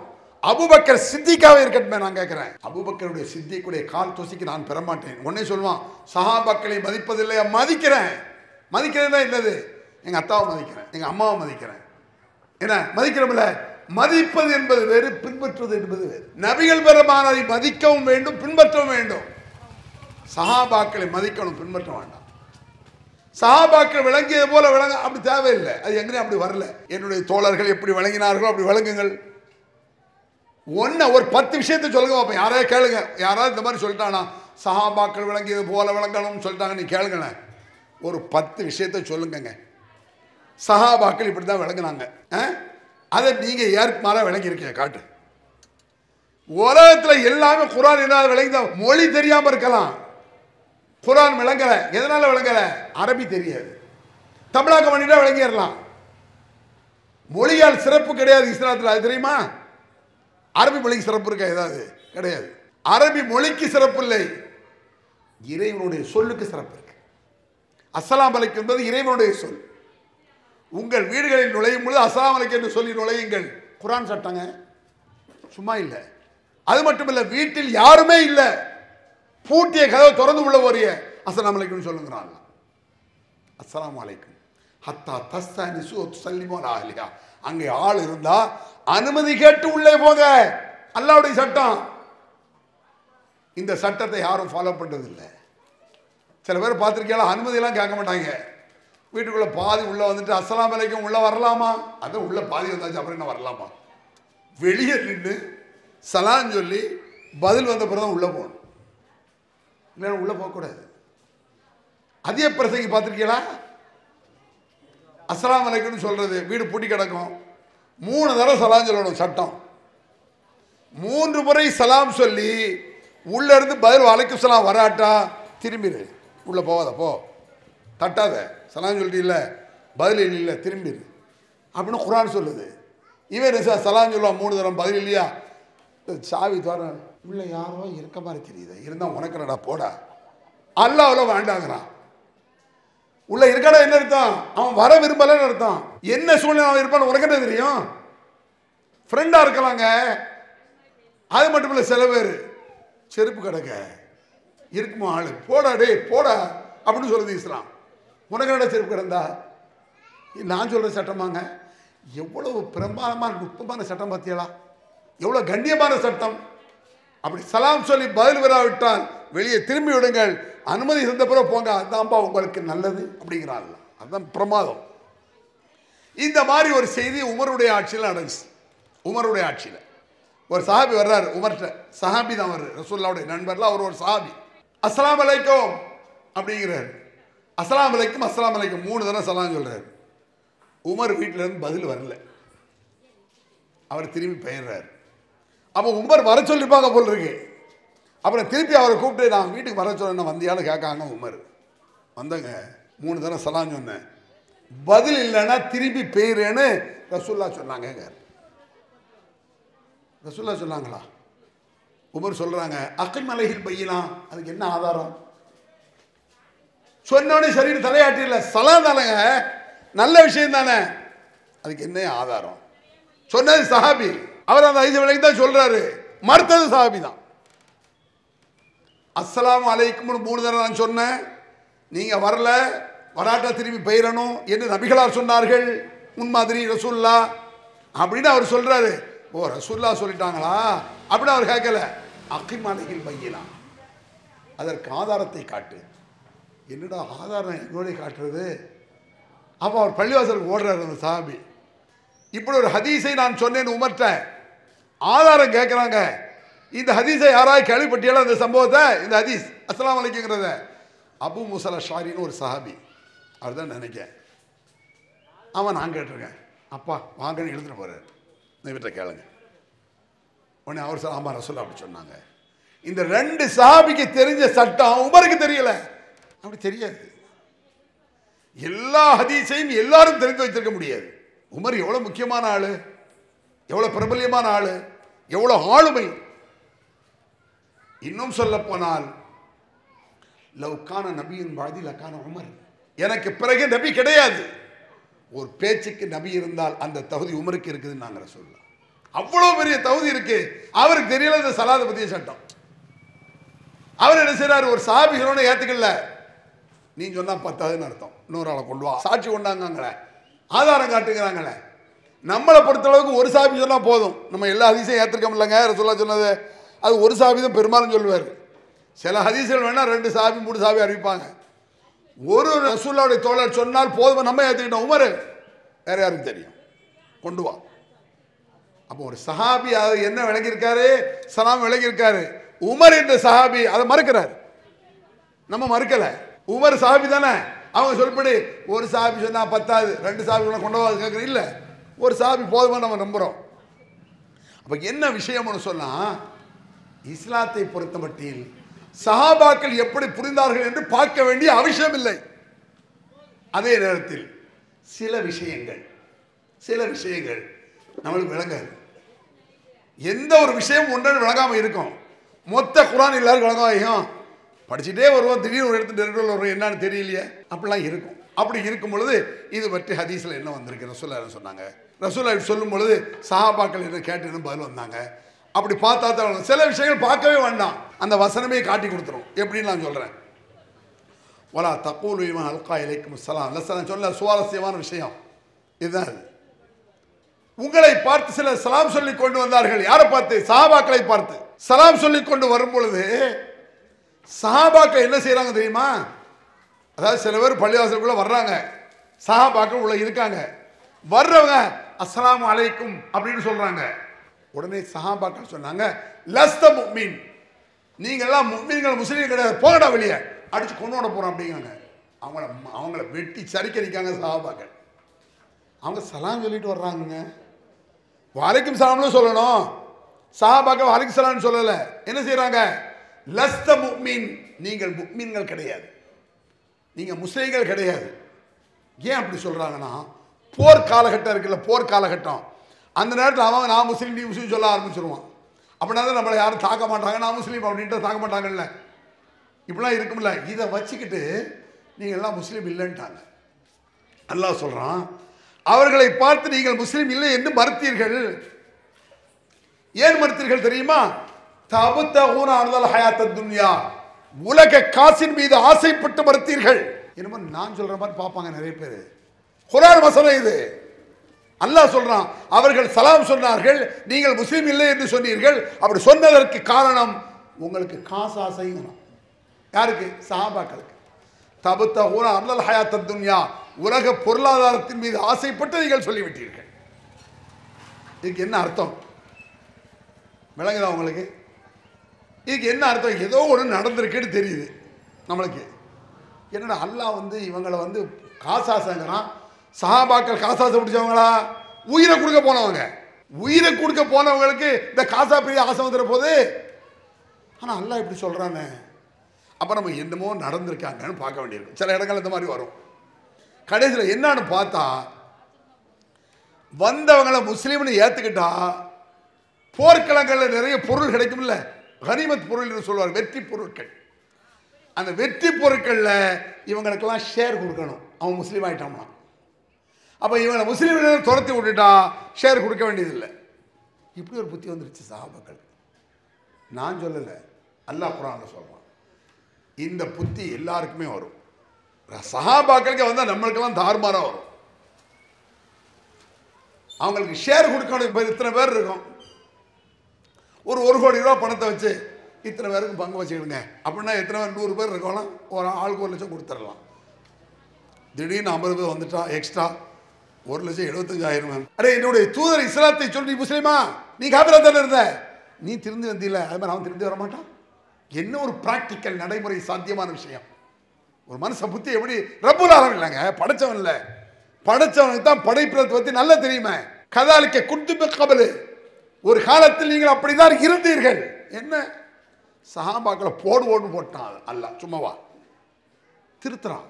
அபூபக்கர் சித்திக்காவே இருக்கட்டுமே, நான் கேட்குறேன். அபூபக்கருடைய சித்திக்குடைய கால் தூசிக்கு நான் பெறமாட்டேன். உடனே சொல்லுவான், சஹாபாக்களை மதிப்பதில்லையா? மதிக்கிறேன். மதிக்கிறேன்னா என்னது? எங்கள் அத்தாவை மதிக்கிறேன், எங்கள் அம்மாவை மதிக்கிறேன். என்ன மதிக்கிறோம்ல? மதிப்பது என்பது வேறு, பின்பற்றுவது என்பது வேறு. நபிகள் பெருமானாரை மதிக்கவும் வேண்டும், பின்பற்றவும் வேண்டும். சஹாபாக்களை மதிக்கணும், பின்பற்ற வேண்டாம். சஹாபாக்கள் விளங்கியது போல விளங்க அப்படி தேவையில்லை. அது எங்கேயும் அப்படி வரல. என்னுடைய தோழர்கள் எப்படி விளங்கினார்களோ அப்படி விளங்குங்கள். ஒரு 10 விஷயத்தை சொல்லுங்க பார்ப்போம். யாராவது கேளுங்க, யாராவது இந்த மாதிரி சொல்லிட்டானா சஹாபாக்கள் விளங்கியது போல விளங்கணும்னு சொல்லிட்டாங்க, நீ கேளுங்களேன். ஒரு 10 விஷயத்தை சொல்லுங்க. சஹாபாக்கள் இப்படி தான் விளங்குனாங்க, அதை நீங்க ஏற்குமாறாக விளங்கியிருக்கீங்க காட்டு. உலகத்தில் எல்லாமே குரான் என்ன விளங்கி, மொழி தெரியாம இருக்கலாம், குரான் விளங்கல. எதனால விளங்கல? அரபி தெரியாது. தமிழாக்கம் பண்ணிட்டா விளங்கிடலாம். மொழியால் சிறப்பு கிடையாது இஸ்லாத்தில், அது தெரியுமா? அரபி மொழிக்கு சிறப்பு இருக்கா? ஏதாவது கிடையாது. அரபி மொழிக்கு சிறப்பு இல்லை, இறைவனுடைய சொல்லுக்கு சிறப்பு இருக்கு. அஸ்ஸலாமு அலைக்கும் என்பது இறைவனுடைய சொல். உங்கள் வீடுகளில் நுழையும் பொழுது அஸ்ஸலாமு அலைக்கும் என்று சொல்லி நுழையுங்கள். குரான் சட்டங்க, சும்மா இல்லை. அது மட்டும் இல்லை, வீட்டில் யாருமே இல்லை, பூட்டிய கதவை திறந்து உள்ள ஒரு அஸ்ஸலாமு அலைக்கும் சொல்லுங்கிறான். அஸ்ஸலாமு அலைக்கும் ஹத்தா தஸ்தனிசு துஸல்லிமு அலா அஹ்லிஹா. அங்கே ஆள் இருந்தா அனுமதி கேட்டு உள்ளே போங்க. அல்லாஹ்வுடைய சட்டம். இந்த சட்டத்தை யாரும் ஃபாலோ பண்றது இல்லை. சில பேர் பார்த்துருக்கீங்களா, அனுமதியெல்லாம் கேட்க மாட்டாங்க. வீட்டுக்குள்ளே பாதி உள்ளே வந்துட்டு அஸ்ஸலாமு அலைக்கும் உள்ளே வரலாமா, அதான் உள்ளே பாதி வந்தாச்சு அப்புறம் என்ன வரலாமா, வெளியே நின்று சலாம் சொல்லி பதில் வந்த பிறகு தான் உள்ளே போகணும், இல்லைன்னா உள்ளே போகக்கூடாது. அதே பிரசங்கி பார்த்துருக்கீங்களா, அஸ்ஸலாமு அலைக்கும்னு சொல்கிறது, வீடு பூட்டி கிடக்கும், 3 தடவை சலாம் சொல்லணும் சட்டம். 3 முறை சலாம் சொல்லி உள்ளே இருந்து பதில் வலைக்கும் சலாம் வராட்டா திரும்பிடு, உள்ளே போவாத, போ, தட்டாத, சலாம் சொல்லிட்டு பதில் இல்லை திரும்பிடு அப்படின்னு குர்ஆன் சொல்லுது. இவன் சலாம் சொல்லுவான் 3 தடவை பதில் இல்லையா, சாவி தர உள்ள யாரோ இருக்க மாதிரி தெரியுது, இருந்தால் உனக்குறடா போடா, அல்லாஹ்வுல வேண்டாங்கிறான். உள்ள இருக்கடா என்ன அர்த்தம், அவன் வர விரும்பலன்னு அர்த்தம். என்ன சூழ்நிலை அவன் இருப்பான்னு உனக்கு என்ன தெரியும், ஃப்ரெண்டா இருக்கலாங்க. அது மட்டும் இல்லை, சில பேர் செருப்பு கிடக்க இருக்குமா ஆளு, போடா டே போடா அப்படின்னு சொல்லுது இஸ்லாம். உனக்கு என்ன செருப்பு கிடந்தா, நான் சொல்ற சட்டமாங்க. எவ்வளவு பிரமாதமான நுட்பமான சட்டம் பார்த்தியலா, எவ்வளோ கண்ணியமான சட்டம். அப்படி சலாம் சொல்லி பதில் வராவிட்டால் வெளியே திரும்பி விடுங்கள், அனுமதி இருந்த பிறகு போங்க, அதுதான்ப்பா உங்களுக்கு நல்லது அப்படிங்கிறாங்க. அதுதான் பிரமாதம். இந்த மாதிரி ஒரு செய்தி உமருடைய ஆட்சியில் நடந்துச்சு. உமருடைய ஆட்சியில் ஒரு சஹாபி வர்றாரு உமர்கிட்ட, சஹாபி தான் வர்றாரு, ரசூலுல்லாஹ்வுடைய நண்பர்ல அவர் ஒரு சஹாபி. அஸ்ஸலாமு அலைக்கும் அப்படிங்கிறார். அஸ்ஸலாமு அலைக்கும் அஸ்ஸலாமு அலைக்கும் 3 தடவை சலாம் சொல்றாரு. உமர் வீட்டில இருந்து பதில் வரல, அவர் திரும்பி போயிடுறாரு. அப்போ உமர் வர சொல்லிருப்பாங்க போல் இருக்கு. அப்புறம் திருப்பி அவரை கூப்பிட்டு, நான் வீட்டுக்கு வர சொல்ல வந்தியான்னு கேட்காங்க. உமர் வந்தங்க, 3 தடவை சலாம் சொன்னேன், பதில் இல்லைன்னா திரும்பி போயிடுறேன்னு ரசூலுல்லாஹ் சொன்னாங்க. ரசூலுல்லாஹ் சொன்னாங்களா? உமர் சொல்றாங்க, அகிம் அலைஹில் பையினா, அதுக்கு என்ன ஆதாரம்? சொன்னோடனே சரீர தலையாட்டில சலாம் தானங்க, நல்ல விஷயம் தானே, அதுக்கு என்ன ஆதாரம்? சொன்னது சஹாபி, அவர் அந்த 5 விலைக்கு தான் சொல்றாரு, மறுத்தது சஹாபி தான். அஸ்ஸலாமு அலைக்கும்னு 3 தடவை நான் சொன்னேன், நீங்க வரல, வராட்டா திரும்பி போயிடணும் என்று நபிகளார் சொன்னார்கள், முன்மாதிரி ரசூலுல்லாஹ் அப்படின்னு அவர் சொல்றாரு. ஓ ரசூலுல்லாஹ் சொல்லிட்டாங்களா அப்படின்னு அவர் கேட்கல. அகிம் அலைஹில் பையினா, அதற்கு ஆதாரத்தை காட்டு. என்னடா ஆதாரம் என்னோட காட்டுறது? அப்போ அவர் பள்ளிவாசலுக்கு ஓடுறாரு அந்த சஹாபி. இப்படி ஒரு ஹதீஸை நான் சொன்னேன்னு உமர்ட்ட ஆதாரம் கேட்குறாங்க. இந்த ஹதீஸை யாராவது கேள்விப்பட்டியாலும் இந்த சம்பவத்தை, இந்த ஹதீஸ் அஸ்ஸலாமு அலைக்கும்ங்கிறத, அபு மூஸா அஷ்அரின்னு ஒரு சஹாபி, அவர் தான் நினைக்கிறேன். அவன் நான் கேட்டிருக்கேன், அப்பா வாங்கன்னு எழுதிட்டு போறாரு, இவர்கிட்ட கேளுங்க. உடனே அவர் சார், ஆமாம் ரசூலுல்லாஹ் அப்படி சொன்னாங்க. இந்த 2 சஹாபிக்கு தெரிஞ்ச சட்டம் உமருக்கு தெரியல, அப்படி தெரியாது. எல்லா ஹதீஸையும் எல்லாரும் தெரிந்து வைத்திருக்க முடியாது. உமர் எவ்வளவு முக்கியமான ஆளு, எவ்வளவு பிரபல்யமான ஆளு, எவ்வளவு ஆளுமை. இன்னும் சொல்ல போனால், லவ்கான நபியின் பாதி லக்கான உமர், எனக்கு பிறகு நபி கிடையாது, ஒரு பேச்சுக்கு நபி இருந்தால் அந்த தகுதி உமருக்கு இருக்குதுன்னு நாங்கள் சொல்லலாம். அவ்வளவு பெரிய தகுதி இருக்கு. அவருக்கு தெரியல இந்த சலாத பத்திய சட்டம். அவர் என்ன செய்யறாரு, ஒரு சஹாபி சொன்ன ஏத்துக்கல, நீ சொன்னா 10ன்னு அர்த்தம், இன்னொரு ஆளை கொண்டு வா, சாட்சி கொண்டாங்களே, ஆதாரம் காட்டுங்கிறாங்களே. நம்மளை பொறுத்தளவுக்கு ஒரு சாபி சொன்னா போதும், நம்ம எல்லா ஹதீஸையும் ஏற்றுக்க முடியலங்க. ரசூலுல்லாஹ் சொன்னது அது ஒரு சாபி தான் பெரும்பாலும் சொல்லுவார். சில ஹதீஸ்கள் வேணா 2 சாபி 3 சாபி அறிவிப்பாங்க. ஒரு ரசூலுல்லாஹ்வுடைய தோழர் சொன்னால் போதும், நம்ம ஏற்றுக்கிட்டோம். உமர் வேற யாருக்கு தெரியும், கொண்டு வா. அப்போ ஒரு சஹாபி அதை என்ன விளங்கியிருக்காரு, சலாம் விளங்கியிருக்காரு. உமர் என்ற சஹாபி அதை மறுக்கிறார், நம்ம மறுக்கல. உமர் சஹாபி தானே, அவங்க சொல்படி ஒரு சஹாபி சொன்னா 10, 2 சஹாபி கொண்டு வா கேட்குற, இல்லை ஒரு சஹாபி போதுமா நம்ம நம்புறோம். அப்ப என்ன விஷயம்னு சொன்னா, இஸ்லாத்தை பொறுத்தமட்டில் சஹாபாக்கள் எப்படி புரிந்தார்கள் என்று பார்க்க வேண்டிய அவசியம் இல்லை. அதே நேரத்தில் சில விஷயங்கள் நம்மளுக்கு விளங்காது. எந்த ஒரு விஷயம் ஒன்றை விளங்காம இருக்கும். மொத்த குர்ஆன் எல்லாரும் விளங்காயும் படிச்சுட்டே வருவோம், திடீர்னு ஒரு இடத்துல நெருடல் வரும், என்னன்னு தெரியலையே, அப்படிலாம் இருக்கும். அப்படி இருக்கும் பொழுது இது பற்றி ஹதீஸ்ல என்ன வந்திருக்கு, ரசூலுல்லாஹ் சொன்னாங்க. ரசூலுல்லாஹ் சொல்லும் பொழுது சஹாபாக்கள் என்ன கேட்டு பதில் வந்தாங்க. அப்படி பார்த்தா தான் சில விஷயங்கள் பார்க்கவே வேண்டாம், அந்த வசனமே காட்டி கொடுத்துரும். எப்படின்னு நான் சொல்றேன். வலா தக்கூலு லிமன் அல்கா இலைக்கும் ஸலாம், சொல்ல சுவாரஸ்யமான விஷயம் இதுதான். உங்களை பார்த்து சிலர் சலாம் சொல்லி கொண்டு வந்தார்கள். யாரை பார்த்து? சஹாபாக்களை பார்த்து சலாம் சொல்லி கொண்டு வரும் பொழுது சஹாபாக்கள் என்ன செய்யறாங்க தெரியுமா? அதாவது சில பேர் பள்ளிவாசலுக்குள்ள வர்றாங்க, சஹாபாக்கள் உள்ள இருக்காங்க, வர்றவங்க அஸ்ஸலாமு அலைக்கும் அப்படின்னு சொல்றாங்க. உடனே சஹாபாக்கள் சொன்னாங்க, லஸ்த முஃமின், நீங்கள்லாம் முஃமின்கள், முஸ்லீம் கிடையாது, போகடா வெளியே, அடிச்சு கொண்டு வர போறோம் அப்படிங்கிறாங்க. அவங்கள வெட்டி சரிக்கடிக்காங்க சஹாபாக்கள். அவங்க சலாம் சொல்லிட்டு வர்றாங்க. வலைக்கும் சலாம்னு சொல்லணும், சஹாபாக்கள் வலைக்கும் சலாம்னு சொல்லல. என்ன செய்யறாங்க? லஸ்த முஃமின், நீங்கள் முஃமின்கள் கிடையாது, நீங்க முஸ்லீம்கள் கிடையாது. ஏன் அப்படி சொல்றாங்கன்னா, போர் காலகட்டம் இருக்குல்ல, போர் காலகட்டம், அந்த நேரத்தில் அவன் நான் முஸ்லீம் நீ முஸ்லீம் சொல்ல ஆரம்பிச்சிருவான். அப்படின்னா தான் நம்மளை யாரும் தாக்க மாட்டாங்க, நான் முஸ்லீம் அப்படின்ட்டு தாக்க மாட்டாங்கல்ல, இப்படிலாம் இருக்கும்ல. இதை வச்சுக்கிட்டு நீங்கள் எல்லாம் முஸ்லீம் இல்லைன்ட்டாங்க. அல்லாஹ் சொல்றான், அவர்களை பார்த்து நீங்கள் முஸ்லீம் இல்லை என்று மறுத்தீர்கள். ஏன் மறுத்தீர்கள் தெரியுமா? தபுத்தகூன அர்தல் ஹயாத்தத் துன்யா, உலக காசின் மீது ஆசைப்பட்டு மறுத்தீர்கள். என்னமோ நான் சொல்ற மாதிரி பார்ப்பாங்க நிறைய பேர். குர்ஆன் வசனம் இது. அல்லாஹ் சொல்றான், அவர்கள் சலாம் சொன்னார்கள், நீங்கள் முஸ்லீம் இல்லை என்று சொன்னீர்கள். அப்படி சொன்னதற்கு காரணம் உங்களுக்கு காசு ஆசைங்கணும். யாருக்கு? சஹாபாக்களுக்கு. தபுத்தகூன அர்தல் ஹயாத்தத் துன்யா, உலக பொருளாதாரத்தின் மீது ஆசைப்பட்டு நீங்கள் சொல்லிவிட்டீர்கள். இதுக்கு என்ன அர்த்தம் விளங்குதா உங்களுக்கு? இதுக்கு என்ன அர்த்தம்? ஏதோ ஒன்று நடந்திருக்குன்னு தெரியுது நம்மளுக்கு. என்னடா அல்லாஹ் இவங்களை காசாசங்கிறான். சஹாபாக்கள் காசாசை பிடிச்சவங்களா? உயிரை கொடுக்க போனவங்க. உயிரை கொடுக்க போனவங்களுக்கு இந்த காசா பெரிய ஆசை வந்துட போது. ஆனால் அல்லாஹ் இப்படி சொல்றானே, அப்போ நம்ம என்னமோ நடந்திருக்காங்கன்னு பார்க்க வேண்டியிருக்கும். சில இடங்கள் இந்த மாதிரி வரும். கடைசியில் என்னன்னு பார்த்தா, வந்தவங்களை முஸ்லீம்னு ஏற்றுக்கிட்டா போர்க்களங்களில் நிறைய பொருள் கிடைக்கும்ல, கனிமத் பொருள் என்று சொல்வார், வெற்றி பொருட்கள். அந்த வெற்றி பொருட்களில் இவங்களுக்கெல்லாம் ஷேர் கொடுக்கணும். அவன் முஸ்லீம் ஆகிட்டான்னா, அப்போ இவங்களை முஸ்லீம் துரத்தி விட்டுட்டா ஷேர் கொடுக்க வேண்டியதில்லை. இப்படி ஒரு புத்தி வந்துருச்சு சஹாபாக்கள். நான் சொல்லலை, அல்லாஹ் குர்ஆன்ல சொல்கிறான். இந்த புத்தி எல்லாருக்குமே வரும். சஹாபாக்களுக்கு வந்தால் நம்மளுக்கெல்லாம் தாறுமாறாக வரும். அவங்களுக்கு ஷேர் கொடுக்கணும். இப்போ இத்தனை பேர் இருக்கும், ஒரு 1 கோடி ரூபா பணத்தை வச்சு இத்தனை பேருக்கு பங்கு வச்சுக்கிடுங்க அப்படின்னா எத்தனை பேர்? 100 பேர் இருக்கணும், ஒரு ஆளுக்கு 1 லட்சம் கொடுத்துடலாம். திடீர்னு 50 பேர் வந்துட்டா எக்ஸ்ட்ரா 1,75,000. அடே, என்னுடைய தூதர் இஸ்லாத்தை சொல்லி முஸ்லீமா, நீ காபிரா தானே இருந்த, நீ திருந்தி வந்தில்ல, அது மாதிரி அவன் திருந்தி வர மாட்டான். என்ன ஒரு பிராக்டிக்கல் நடைமுறை சாத்தியமான விஷயம். ஒரு மனுஷ புத்தி எப்படி? ரப்புல் ஆலமீன் இல்லைங்க, படைச்சவன் இல்லை. படைச்சவனுக்கு தான் படைப்புறதை பற்றி நல்லா தெரியுமே. கதாலிக்க குத்துப கபலு, ஒரு காலத்தில் நீங்கள் அப்படிதான் இருந்தீர்கள். என்ன சஹாபாக்களை போடுவோன்னு போட்டான் அல்லாஹ், சும்மாவா திருத்துறான்.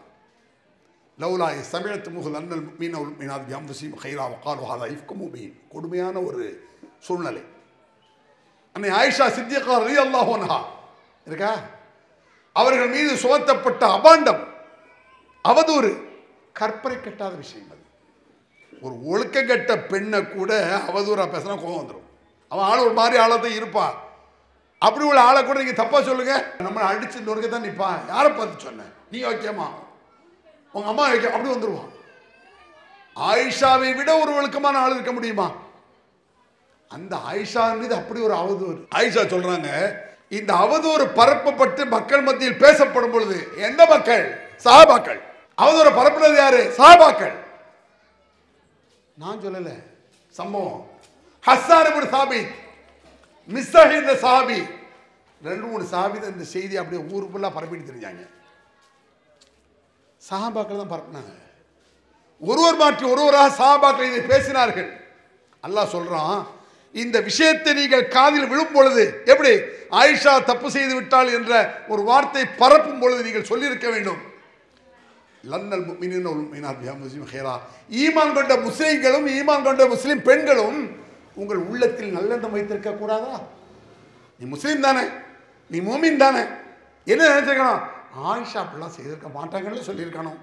லவ்லா சமயத்து முகல் அண்ணல் மீன மீனாத் பியம்புசீம் ஹைரா வகாலு ஹாதா இஃப்கு முபீன். கொடுமையான ஒரு சூழ்நிலை. அன்னை ஆயிஷா சித்திகா ரலியல்லாஹு அன்ஹா இருக்கா, அவர்கள் மீது சுமத்தப்பட்ட அபாண்டம், அவதூறு, கற்பனை கட்டாத விஷயம். அது ஒரு ஒழுக்க கட்ட பெண்ணை கூட அவதூறா பேசினா கோபம் வந்துடும். அவன் ஆள் ஒரு மாதிரி ஆளத்தான் இருப்பான். அப்படி உள்ள ஆளை கூட நீங்க தப்பா சொல்லுங்க, நம்மளை அடிச்சு நொறுக்க தான் நிற்பான். யாரை பார்த்து சொன்ன நீ? வைக்கமா உங்க அம்மா வைக்க, அப்படி வந்துருவான். ஆயிஷாவை விட ஒரு ஒழுக்கமான ஆள் இருக்க முடியுமா? அந்த ஆயிஷா மீது அப்படி ஒரு அவதூறு. ஆயிஷா சொல்றாங்க, இந்த அவதூறு பரப்பப்பட்டு மக்கள் மத்தியில் பேசப்படும் பொழுது, எந்த மக்கள்? சஹாபாக்கள். அவதூறு பரப்புறது யாரு? சஹாபாக்கள். நான் சொல்லல, சம்பவம். ஹஸ்ஸான் இப்னு சாபித், மிஸ்ஸஹ் இந்த சஹாபி, 2-3 சஹாபி இந்த செய்தி அப்படியே ஊர் ஃபுல்லா பரப்பிட்டு தெரிஞ்சாங்க. சஹாபாக்கள் தான் பரப்பினாங்க. ஒருவர் மாற்றி ஒருவராக சஹாபாக்கள் இதை பேசினார்கள். அல்லாஹ் சொல்றான், இந்த விஷயத்தை நீங்கள் காதில் விழும் பொழுது, எப்படி ஆயிஷா தப்பு செய்து விட்டாள் என்ற ஒரு வார்த்தை பரப்பும் பொழுது நீங்கள் சொல்லியிருக்க வேண்டும், லன்னல் முஃமினீன வல் முஃமினாத் பிஅன்ஃபுஸிஹிம் ஹைரா. ஈமான் கொண்ட முஸ்லிம்களும் ஈமான் கொண்ட முஸ்லிம் பெண்களும் உங்கள் உள்ளத்தில் நல்லெண்ணம் வைத்திருக்க கூடாதா? நீ முஸ்லீம் தானே, நீ மூமின் தானே, என்ன நினைச்சிருக்கணும்? ஆயிஷா அப்படிலாம் செய்திருக்க மாட்டாங்கன்னு சொல்லியிருக்கணும்.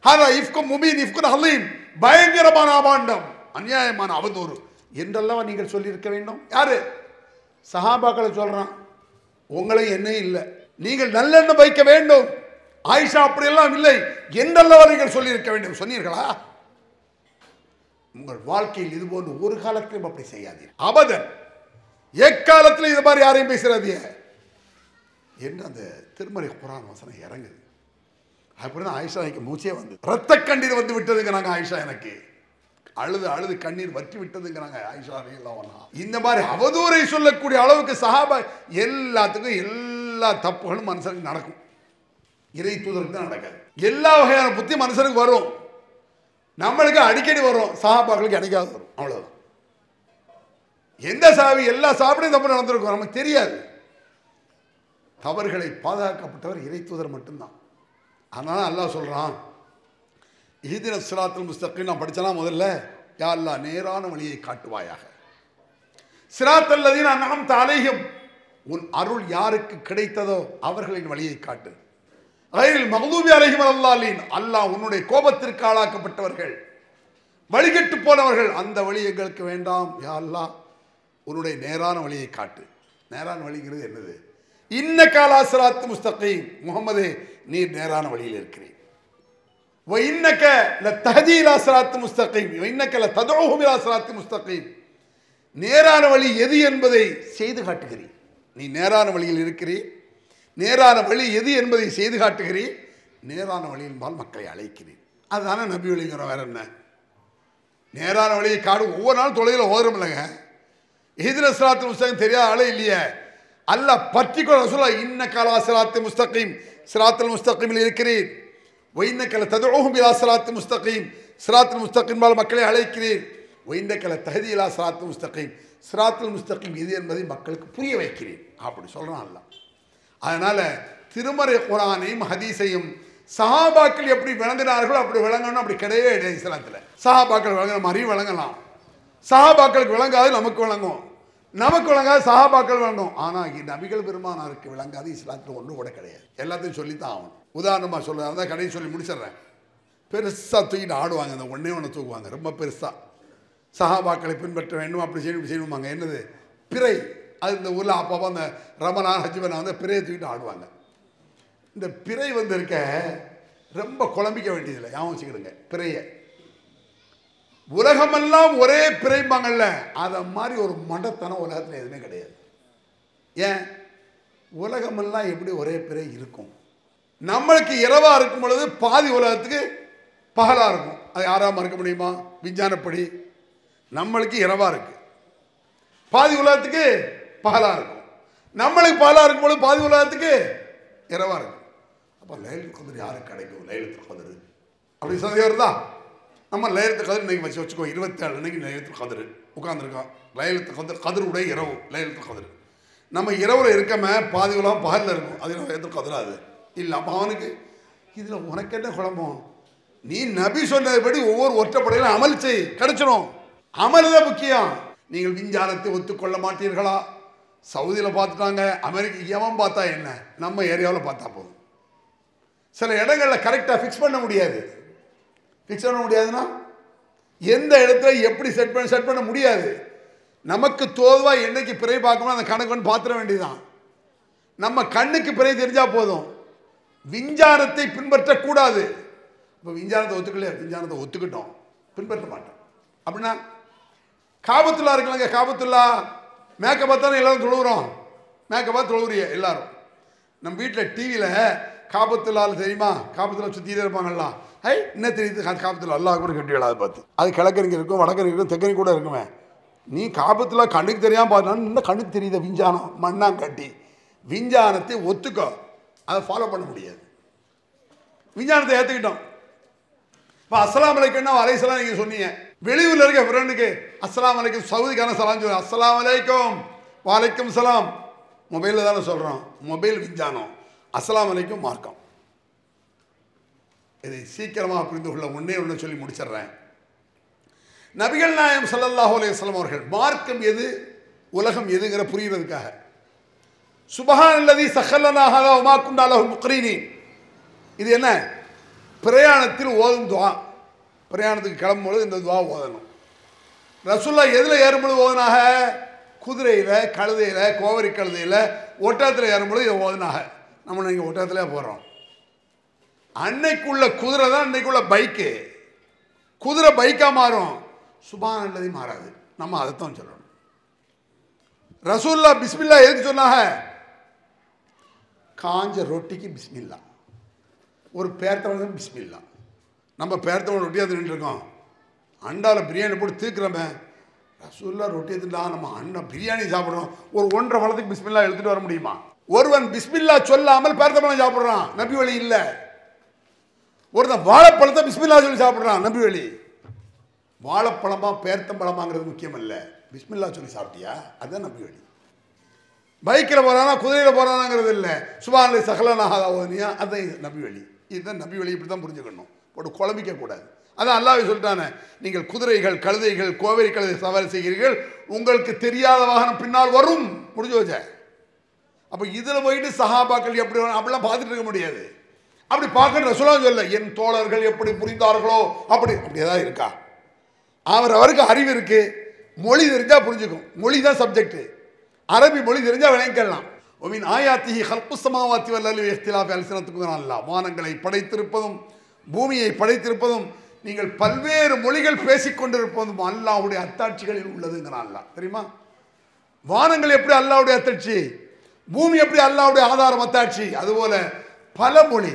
ஹாதா இஃப்கு முபீன் இஃப்குன் அலீம், பயங்கரமான அபாண்டம், அநியாயமான அவதூறு என்றெல்லாம் நீங்கள் சொல்லியிருக்க வேண்டும். யாரு? சஹாபாக்களை சொல்றான். உங்களை என்ன இல்லை, நீங்கள் நல்லெண்ணம் வைக்க வேண்டும். ஆயிஷா அப்படியெல்லாம் இல்லை என்றெல்லாம் நீங்கள் சொல்லியிருக்க வேண்டும். சொன்னீர்களா? உங்கள் வாழ்க்கையில் இது போன்று ஒரு காலத்திலும் அப்படி செய்யாதீர்கள். அபதன், எக்காலத்தில் இது மாதிரி யாரையும் பேசுறாதீங்க என்று அந்த திருமறை குர்ஆன் வசனம் இறங்குது. அப்படின்னு ஆயிஷா எனக்கு மூச்சே வந்து ரத்த கண்ணீர் வந்து விட்டதுங்கிறாங்க ஆயிஷா. எனக்கு அழுது அழுது கண்ணீர் வற்றி விட்டதுங்கிறாங்க ஆயிஷா ரலியல்லாஹு அன்ஹா. இந்த மாதிரி அவதூறை சொல்லக்கூடிய அளவுக்கு சஹாபா எல்லாத்துக்கும் எல்லா தப்புகளும் மனுஷனுக்கு நடக்கும். இறை தூதருக்கு தான் நடக்காது. எல்லா வகையான புத்தி மனுஷனுக்கு வரும். நம்மளுக்கு அடிக்கடி வரும், சஹாபாக்களுக்கு அடிக்காது வரும். அவ்வளவுதான். எந்த சாவி எல்லா சாப்பிடையும் தப்பு நடந்திருக்கும், நமக்கு தெரியாது. தவறுகளை பாதுகாக்கப்பட்டவர் இறை தூதர் மட்டும்தான். அதனால அல்லாஹ் சொல்றான், இஹ்தின ஸிராத்தல் முஸ்தகீம். நான் படிச்சனா முதல்ல, யா அல்லாஹ் நேரான வழியை காட்டுவாயாக. ஸிராத்தல் லதீன அன்அம்த அலைஹிம், உன் அருள் யாருக்கு கிடைத்ததோ அவர்களின் வழியை காட்டு. கைரில் மக்தூபி அலைஹிம் வலல்லாலீன், அல்லாஹ் உன்னுடைய கோபத்திற்கு ஆளாக்கப்பட்டவர்கள், வழிகட்டு போனவர்கள், அந்த வழி எங்களுக்கு வேண்டாம். யா அல்லாஹ் உன்னுடைய நேரான வழியை காட்டு. நேரான வழிங்கிறது என்னது? இன்னக அலா ஸிராத்தி முஸ்தகீம், முஹம்மதே நீர் நேரான வழியில் இருக்கிறீர். வ இன்னக லதஹ்தி இலா ஸிராத்தி முஸ்தகீம் வ இன்னக லததுஹும் இலா ஸிராத்தி முஸ்தகீம், நேரான வழி எது என்பதை செய்து காட்டுகிறீர். நீ நேரான வழியில் இருக்கிறீர், நேரான வழி எது என்பதை செய்து காட்டுகிறீர், நேரான வழியின்பால் மக்களை அழைக்கிறீர். அதுதானே நபி வழிங்கிறோம். வேற என்ன? நேரான வழியை காடு. ஒவ்வொரு நாளும் தொலைவில் ஓதுறோம் இல்லைங்க. இஹ்தின ஸிராத்தல் முஸ்தகீம் தெரியாத ஆளே இல்லையே. அல்லாஹ் பர்டிகுலர் ரசூலா இன்னக அலா ஸிராத்தி முஸ்தகீம், ஸிராத்தல் முஸ்தகீமில் இருக்கிறீர். வ இன்னக லததுஹும் இலா ஸிராத்தி முஸ்தகீம், ஸிராத்தல் முஸ்தகீமின்பால் மக்களை அழைக்கிறீர். வ இன்னக லதஹ்தி இலா ஸிராத்தி முஸ்தகீம், ஸிராத்தல் முஸ்தகீம் எது என்பதை மக்களுக்கு புரிய வைக்கிறேன். அப்படி சொல்றான் அல்லாஹ். அதனால திருமறை குர்ஆனையும் ஹதீஸையும் சஹாபாக்கள் எப்படி விளங்கினார்களோ அப்படி விளங்கணும், அப்படி கிடையவே கிடையாது. இஸ்லாத்தில் சஹாபாக்கள் விளங்குற மாதிரி விளங்கலாம். சஹாபாக்களுக்கு விளங்காது நமக்கு விளங்கும், நமக்கு விளங்காது சஹாபாக்கள் விளங்கும். ஆனால் நபிகள் பெருமானாருக்கு விளங்காது இஸ்லாத்தில் ஒன்றும் கூட கிடையாது. எல்லாத்தையும் சொல்லித்தான் ஆகணும். உதாரணமாக சொல்ல தான் கடையை சொல்லி முடிச்சிடுறேன். பெருசாக தூக்கிட்டு ஆடுவாங்க, அந்த ஒன்றே ஒன்று தூக்குவாங்க ரொம்ப பெருசாக. சஹாபாக்களை பின்பற்ற வேண்டும், அப்படி செய்யணும் இப்படி செய்யணுமாங்க. என்னது? பிறை. அது இந்த ஊரில் அப்பப்போ அந்த ரமலான் ஹஜ்பனா வந்து பிறையை தூக்கிட்டு ஆடுவாங்க. இந்த பிறை வந்து இருக்க ரொம்ப குழம்பிக்க வேண்டியதில்லை, ஞாபகம் வச்சுக்கிடுங்க. பிறையை உலகமெல்லாம் ஒரே பிறைப்பாங்கல்ல, அதை மாதிரி ஒரு மண்டத்தனம் உலகத்தில் எதுவுமே கிடையாது. ஏன்? உலகமெல்லாம் எப்படி ஒரே பிறை இருக்கும்? நம்மளுக்கு இரவா இருக்கும் பொழுது பாதி உலகத்துக்கு பகலா இருக்கும். அது யாரா மறுக்க முடியுமா? விஞ்ஞானப்படி நம்மளுக்கு இரவா இருக்கு, பாதி உலகத்துக்கு பகலா இருக்கும். நம்மளுக்கு பகலா இருக்கும் பொழுது பாதி உலகத்துக்கு இரவா இருக்கும். அப்போ லைலத்துல் கத்ர் யாருக்கு கிடைக்கும்? லைலத்துல் கத்ர் அப்படி சந்தேகம் வருதா? நம்ம லைலத்துல் கத்ர் இன்னைக்கு வச்சுக்கோ, 27 அன்னைக்கு லைலத்துல் கத்ர் உட்காந்துருக்கோம். லைலத்துல் கத்ர் கத்ருடைய இரவு லைலத்துல் கத்ர். நம்ம இரவில் இருக்கமே, பாதி உலகம் பகலில் இருக்கும். அது லைலத்துல் கத்ர் அது இல்லை. அப்போ அவனுக்கு இதில் உனக்கு என்ன குழம்பம்? நீ நபி சொன்னதுபடி ஒவ்வொரு ஒற்றப்படையிலும் அமல் செய், கிடைச்சிடும். அமல் தான் முக்கியம். நீங்கள் விஞ்ஞானத்தை ஒத்துக்கொள்ள மாட்டீர்களா? சவுதியில் பார்த்துட்டாங்க, அமெரிக்கா எவன் பார்த்தா என்ன, நம்ம ஏரியாவில் பார்த்தா போதும். சில இடங்களில் கரெக்டாக ஃபிக்ஸ் பண்ண முடியாது. ஃபிக்ஸ் பண்ண முடியாதுன்னா எந்த இடத்துல எப்படி செட் பண்ண முடியாது. நமக்கு தோதுவாக என்னைக்கு பிறை பார்க்கணும் அந்த கணக்கு வந்து பார்த்துட வேண்டியதுதான். நம்ம கண்ணுக்கு பிறை தெரிஞ்சால் போதும். விஞ்ஞானத்தை பின்பற்றக்கூடாது. இப்போ விஞ்ஞானத்தை ஒத்துக்கலையா? விஞ்ஞானத்தை ஒத்துக்கிட்டோம், பின்பற்ற மாட்டோம். அப்படின்னா காபத்துல்லா இருக்கலங்க, காபத்துல்லா மேக்கப் பார்த்தாலும் எல்லாரும் தொழுகிறோம். மேக்கப்பா தொழுகிறிய எல்லாரும். நம்ம வீட்டில் டிவியில் காபத்துல்லாவில் தெரியுமா, காபத்துல்லா சுற்றிட்டே இருப்பாங்கல்லாம். என்ன தெரியுது? காபத்துல்லா எல்லா கூட கட்டி விடாது பார்த்து. அது கிழக்கறிங்க இருக்கும், வடக்கறி இருக்கும், தெக்கறி கூட இருக்குமே. நீ காபத்துல்லா கண்ணுக்கு தெரியாமல் பார்த்தாலும் இன்னும் கண்ணுக்கு தெரியுத விஞ்ஞானம் மண்ணாங்கட்டி. விஞ்ஞானத்தை ஒத்துக்கோ, அதை ஃபாலோ பண்ண முடியாது. விஞ்ஞானத்தை ஏற்றுக்கிட்டோம். இப்போ அஸ்ஸலாமு அலைக்கும்னா அலைஹிஸ்ஸலாம் நீங்கள் சொன்னீங்க. வெளியூரில் இருக்க ஃப்ரெண்டுக்கு அஸ்ஸலாமு அலைக்கும், சவுதிக்கான சலாம் சொல்லுவோம், அஸ்ஸலாமு அலைக்கும் வலைக்கும் சலாம். மொபைலில் தானே சொல்கிறோம். மொபைல் விஞ்ஞானம், அஸ்ஸலாமு அலைக்கும் மார்க்கம். இதை சீக்கிரமாக புரிந்து கொள்ள ஒன்று சொல்லி முடிச்சிடுறேன். நபிகள் நாயகம் ஸல்லல்லாஹு அலைஹி வஸல்லம் அவர்கள் மார்க்கம் எது, உலகம் எதுங்கிற புரிகிறதுக்காக சுப்ஹானல்லதி ஸஹலனா ஹாதா வமா குன்னா லஹு முக்ரினீன். இது என்ன? பிரயாணத்தில் ஓதும் துவா. பிரயாணத்துக்கு கிளம்பும்போது இந்த துவா ஓதணும். ரசூலுல்லாஹ் எதில் ஏறும்பொழுது ஓதுனாக? குதிரையில், கழுதையில், கோவரி கழுதையில், ஒட்டகத்தில் ஏறும்பொழுது இதை ஓதுனாக. நம்ம நீங்கள் ஒட்டகத்திலே போகிறோம். அன்னைக்குள்ள குதிரை தான் அன்னைக்குள்ள பைக்கு. குதிரை பைக்காக மாறும், சுப்ஹானல்லதி மாறாது. நம்ம அதைத்தான் சொல்லணும். ரசூலுல்லாஹ் பிஸ்மில்லா எதுக்கு சொன்னாங்க? காஞ்ச ரொட்டிக்கு பிஸ்மில்லா. ஒரு பேர்த்தவன் பிஸ்மில்லா. நம்ம பேர்த்தவன் ரொட்டியாக தின்னுட்டுருக்கோம், அண்டாவில் பிரியாணி போட்டு தீர்க்கிறோமே, ரசூல்லா ரொட்டியை தின்னா நம்ம அண்ணன் பிரியாணி சாப்பிட்றோம், ஒரு 1.5 பழத்துக்கு பிஸ்மில்லா எடுத்துகிட்டு வர முடியுமா? ஒருவன் பிஸ்மில்லா சொல்லாமல் பேர்த்தம்பழம் சாப்பிட்றான், நபி வழி இல்லை. ஒருத்தன் வாழைப்பழத்தை பிஸ்மில்லா சொல்லி சாப்பிட்றான், நபி வழி. வாழைப்பழமா பேர்த்தம்பழமாங்கிறது முக்கியம் இல்லை, பிஸ்மில்லா சொல்லி சாப்பிட்டியா அதுதான் நபி வழி. பைக்கில் போகிறானா குதிரையில் போகிறானாங்கிறது இல்லை, சுபானில் சகலனாகாதா அதுதான் நபி வழி. இதுதான் நபி வழி. இப்படி தான் புரிஞ்சுக்கணும், போட்டு குழம்பிக்க கூடாது. அதான் அல்லாஹ் சொல்லிட்டானே, நீங்கள் குதிரைகள் கழுதைகள் கோவேரி கழுதை சவாரி செய்கிறீர்கள், உங்களுக்கு தெரியாத வாகனம் பின்னால் வரும், முடிஞ்சு வச்ச. அப்போ இதில் போயிட்டு சஹாபாக்கள் எப்படி அப்படிலாம் பார்த்துட்டு இருக்க முடியாது. அப்படி பார்க்க ரசூலுல்லாஹ் சொல்ல, என் தோழர்கள் எப்படி புரிந்தார்களோ அப்படி ஏதாவது இருக்கா? அவருக்கு அறிவு இருக்கு, மொழி தெரிஞ்சா புரிஞ்சுக்கும், மொழி தான் சப்ஜெக்ட். அரபி மொழி தெரிஞ்சா விளங்கிக்கலாம். ஒமின் ஆயாத்திஹி ஹல்குஸ் ஸமாவாத்தி வல் அர்தி இஹ்திலாஃபி அல்சினத்திக்கும் அல்லாஹ், வானங்களை படைத்திருப்பதும் பூமியை படைத்திருப்பதும் நீங்கள் பல்வேறு மொழிகள் பேசிக்கொண்டிருப்பதும் அல்லாஹ்வுடைய அத்தாட்சிகளில் உள்ளதுங்கிறான் அல்லாஹ். தெரியுமா? வானங்கள் எப்படி அல்லாஹ்வுடைய அத்தாட்சி, பூமி எப்படி அல்லாஹ்வுடைய ஆதாரம் அத்தாட்சி, அதுபோல பல மொழி.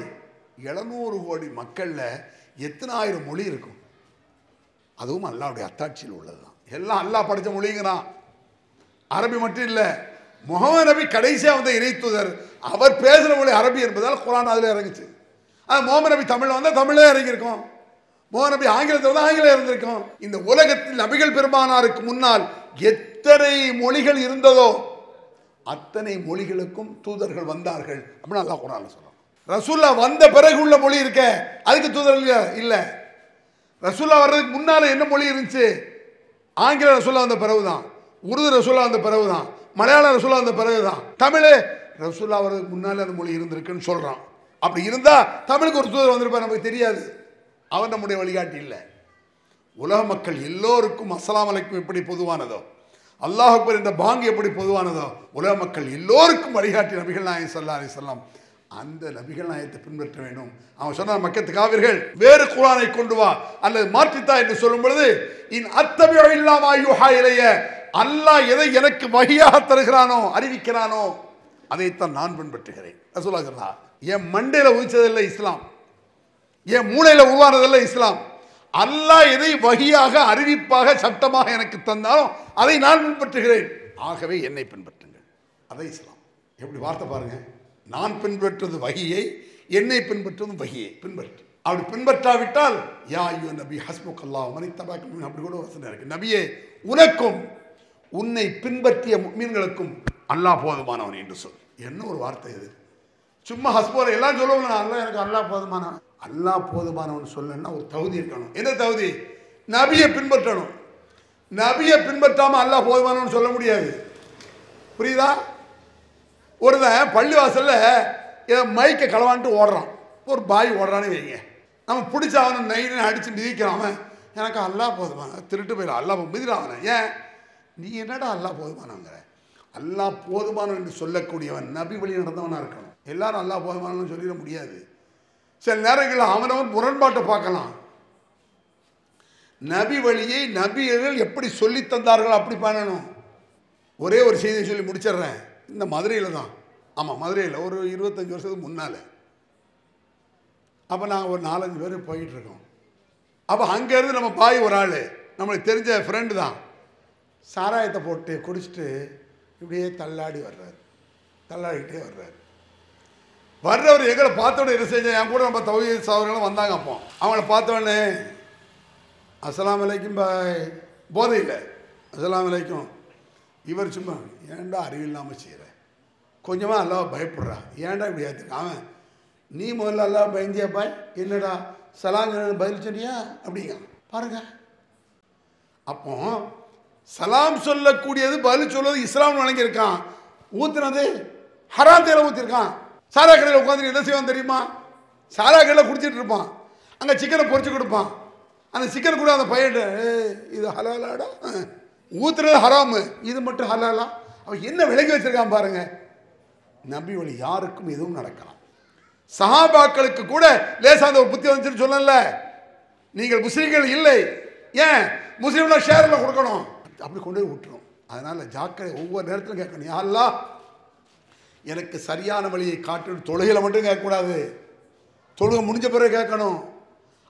700 கோடி மக்கள்ல எத்தனை ஆயிரம் மொழி இருக்கும், அதுவும் அல்லாஹ்வுடைய அத்தாட்சியில் உள்ளதுதான். எல்லாம் அல்லாஹ் படைச்ச மொழிங்கிறான். அரபி மட்டும் இல்லை, முஹம்மது நபி கடைசியாக வந்த இறைத்தூதர், அவர் பேசுகிற மொழி அரபி என்பதால் குர்ஆன் அதில் இறங்குச்சு. ஆனால் முஹம்மது நபி தமிழில் வந்தால் தமிழே இறங்கியிருக்கோம், முஹம்மது நபி ஆங்கிலத்தில் வந்தால் ஆங்கிலம் இருந்திருக்கும். இந்த உலகத்தில் நபிகள் பெருமானாருக்கு முன்னால் எத்தனை மொழிகள் இருந்ததோ அத்தனை மொழிகளுக்கும் தூதர்கள் வந்தார்கள் அப்படின்னு அல்லாஹ் குர்ஆன்ல சொல்றான். ரசூல்லா வந்த பிறகு உள்ள மொழி இருக்க, அதுக்கு தூதர்கள் இல்லை. ரசூல்லா வர்றதுக்கு முன்னால என்ன மொழி இருந்துச்சு? ஆங்கில ரசூல்லா வந்த பிறகுதான், உருது ரசூல்லா வந்த பிறகுதான், மலையாள ரசூல்லா வந்த பிறகுதான், தமிழ் ரசூல்லா வர்றதுக்கு முன்னாலே அந்த மொழி இருந்திருக்குன்னு சொல்றான். அப்படி இருந்தா தமிழுக்கு ஒரு தூதர் வந்திருப்பார், நமக்கு தெரியாது. அவன் நம்முடைய வழிகாட்டி இல்லை. உலக மக்கள் எல்லோருக்கும் அஸ்ஸலாமு அலைக்கும் எப்படி பொதுவானதோ, அல்லாஹ் அக்பர் என்ற பாங்கு எப்படி பொதுவானதோ, உலக மக்கள் எல்லோருக்கும் வழிகாட்டி நபிகள் நாயகம் ஸல்லல்லாஹு அலைஹி வஸல்லம். அந்த நபிகள் நாயகத்தை பின்பற்ற வேண்டும். அவன் சொன்னார், மக்கத்து காவிர்கள் வேறு குர்ஆனை கொண்டு வா அல்லது மாற்றித்தா என்று சொல்லும் பொழுது, இன் அத்தபிஉ இல்லா மா யூஹா இலைய, அல்லாஹ் எதை எனக்கு வஹியாக தருகிறானோ அறிவிக்கிறானோ அதைத்தான் நான் பின்பற்றுகிறேன். ரசூலுல்லாஹ் சொன்னார், என் மண்டையில உதிச்சதில்லை இஸ்லாம், என் மூளையில உருவானதில்லை இஸ்லாம். அல்லாஹ் எதை வஹியாக அறிவிப்பாக சட்டமாக எனக்கு தந்தாலும் அதை நான் பின்பற்றுகிறேன், ஆகவே என்னை பின்பற்றுங்கள். அதை இஸ்லாம். எப்படி வார்த்தை பாருங்க, நான் பின்பற்றுவது வஹியை, என்னை பின்பற்றுவது வஹியை பின்பற்று. அப்படி பின்பற்றாவிட்டால் யா அய்யுஹன் நபி ஹஸ்புக்கல்லாஹு வ மன் இத்தபஅக மின்ஹும், அப்படி கூட வசனம் இருக்கு. நபியே, உனக்கும் உன்னை பின்பற்றிய முஃமின்களுக்கும் அல்லாஹ் போதுமானவன் என்று சொல். என்ன ஒரு வார்த்தை இது! சும்மா ஹஸ்போல எல்லாம் சொல்லுவாங்க, அல்லாஹ் எனக்கு அல்லாஹ் போதுமானவன். அல்லாஹ் போதுமானவன் சொல்லணும்னா ஒரு தகுதி இருக்கணும். என்ன தகுதி? நபியை பின்பற்றணும். நபியை பின்பற்றாம அல்லாஹ் போதுமானவன் சொல்ல முடியாது. புரியுதா? ஒருத்தன் பள்ளிவாசல்ல மைக்கை களவான்ட்டு ஓடுறான், ஒரு பாய் ஓடுறான்னு வைங்க, நம்ம பிடிச்ச அவனை நைன்னு அடிச்சு மிதிக்கிறான். அவன் எனக்கு அல்லாஹ் போதுமான, திருட்டு போயிடலாம், அல்லாஹ் மிதிறான் அவனை. ஏன் நீ என்னடா அல்லாஹ் போதுமானவங்கிற? அல்லாஹ் போதுமானவன் என்று சொல்லக்கூடியவன் நபி வழி நடந்தவனா இருக்கணும். எல்லாரும் அல்லாஹ் போதுமானவன் சொல்லிட முடியாது. சில நேரங்களில் அவனவன் முரண்பாட்டை பார்க்கலாம். நபி வழியை நபிகள் எப்படி சொல்லி தந்தார்கள் அப்படி பண்ணணும். ஒரே ஒரு செய்தியை சொல்லி முடிச்சிடுறேன். இந்த மதுரையில் தான், ஆமாம் மதுரையில் ஒரு 25 வருஷத்துக்கு முன்னால், அப்போ நாங்கள் ஒரு 4-5 பேர் போய்கிட்டு இருக்கோம். அப்போ அங்கேருந்து நம்ம பாய் ஒரு ஆள் நம்மளுக்கு தெரிஞ்ச ஃப்ரெண்டு தான், சாராயத்தை போட்டு குடிச்சிட்டு இப்படியே தள்ளாடி வர்றாரு, தள்ளாடிக்கிட்டே வர்றாரு. வர்றவர் எங்களை பார்த்தோன்னே என்ன செஞ்சேன், என் கூட நம்ம தௌஹீத் சகோதரர்களும் வந்தாங்க. அப்போ அவங்கள பார்த்தோடனே அஸ்ஸலாமு அலைக்கும் பாய், போதையில் அஸ்ஸலாமு அலைக்கும். இவர் சும்மா ஏன்டா அறிவில்லாமல் செய்கிற, கொஞ்சமாக அல்லாஹ் பயப்படுறா, ஏன்டா இப்படி ஏற்றுக்க. அவன் நீ முதல்ல அல்லாஹ் பயந்தியா பாய், என்னடா சலாம் பதில் சொன்னியா அப்படிங்க பாருங்க. அப்போ சலாம் சொல்லக்கூடியது பதில் சொல்வது இஸ்லாம் வழங்கியிருக்கான், ஊத்துனது ஹராத்தையில் ஊற்றிருக்கான். சாரா கடையில் உட்காந்து என்ன செய்வான் தெரியுமா? சாரா கடையில் குடிச்சிட்டு இருப்பான், அங்கே சிக்கனை பொறிச்சு கொடுப்பான். அந்த சிக்கன் கூட அந்த பையன் இது ஹலாலாடா, ஊத்துறது ஹராமு, இது மட்டும் ஹலாலா. அவன் என்ன விலகி வச்சிருக்கான் பாருங்க. நபி வழி யாருக்கும் எதுவும் நடக்கலாம். சஹாபாக்களுக்கு கூட லேசாந்த ஒரு புத்தி வந்துச்சுன்னு சொல்லல, நீங்கள் முஸ்லீம்கள் இல்லை, ஏன் முஸ்லீம்ல ஷேர்ல கொடுக்கணும், அப்படி கொண்டு போய் விட்டுரும். அதனால ஜாக்கிரை, ஒவ்வொரு நேரத்திலும் கேட்கணும், யா அல்லாஹ் எனக்கு சரியான வழியை காட்டு. தொழுகையில் மட்டும் கேட்கக்கூடாது, தொழுகை முடிஞ்ச பிறகு கேட்கணும்.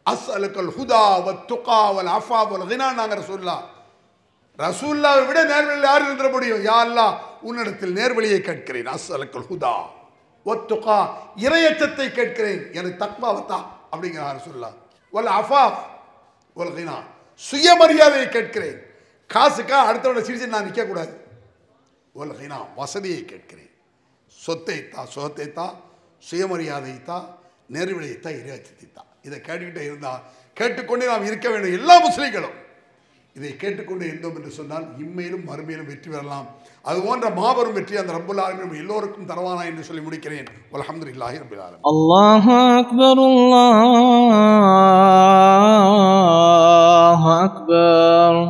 அஸ்அலுக்கல் ஹுதா வத்துகா வல் அஃபா வல் கினா. நாங்க ரசூலுல்லாவை விட நேர்வழியில் யார் இருந்துட முடியும்? யா அல்லாஹ், உன்னிடத்தில் நேர்வழியை கேட்கிறேன். அஸ்அலுக்கல் ஹுதா வத்துகா, இறையச்சத்தை கேட்கிறேன், எனக்கு தக்வாவத்தா அப்படிங்கிறார் ரசூலுல்லாஹ். வல் அஃபா வல் கினா, சுயமரியாதையை கேட்கிறேன். காசுக்கா அடுத்தவனை சிரிச்சு நான் நிற்கக்கூடாது. வல் கினா, வசதியை கேட்கிறேன். சொத்தைத்தா, சுகத்தைத்தா, சுயமரியாதைத்தா, நேர்வழியைத்தா, இறையச்சத்தைத்தா. இதை கேட்டுக்கிட்டே இருந்தால் கேட்டுக்கொண்டே நாம் இருக்க வேண்டும். எல்லா முஸ்லிம்களும் இதை கேட்டுக்கொண்டே இருந்தோம் என்று சொன்னால் இம்மையிலும் மறுமையிலும் வெற்றி பெறலாம். அது போன்ற மாபெரும் வெற்றி அந்த ரப்புல் ஆலமீன் எல்லோருக்கும் தருவானா என்று சொல்லி முடிக்கிறேன். அல்ஹம்துலில்லாஹி ரப்பில் ஆலமீன். அல்லாஹு அக்பர், அல்லாஹு அக்பர்.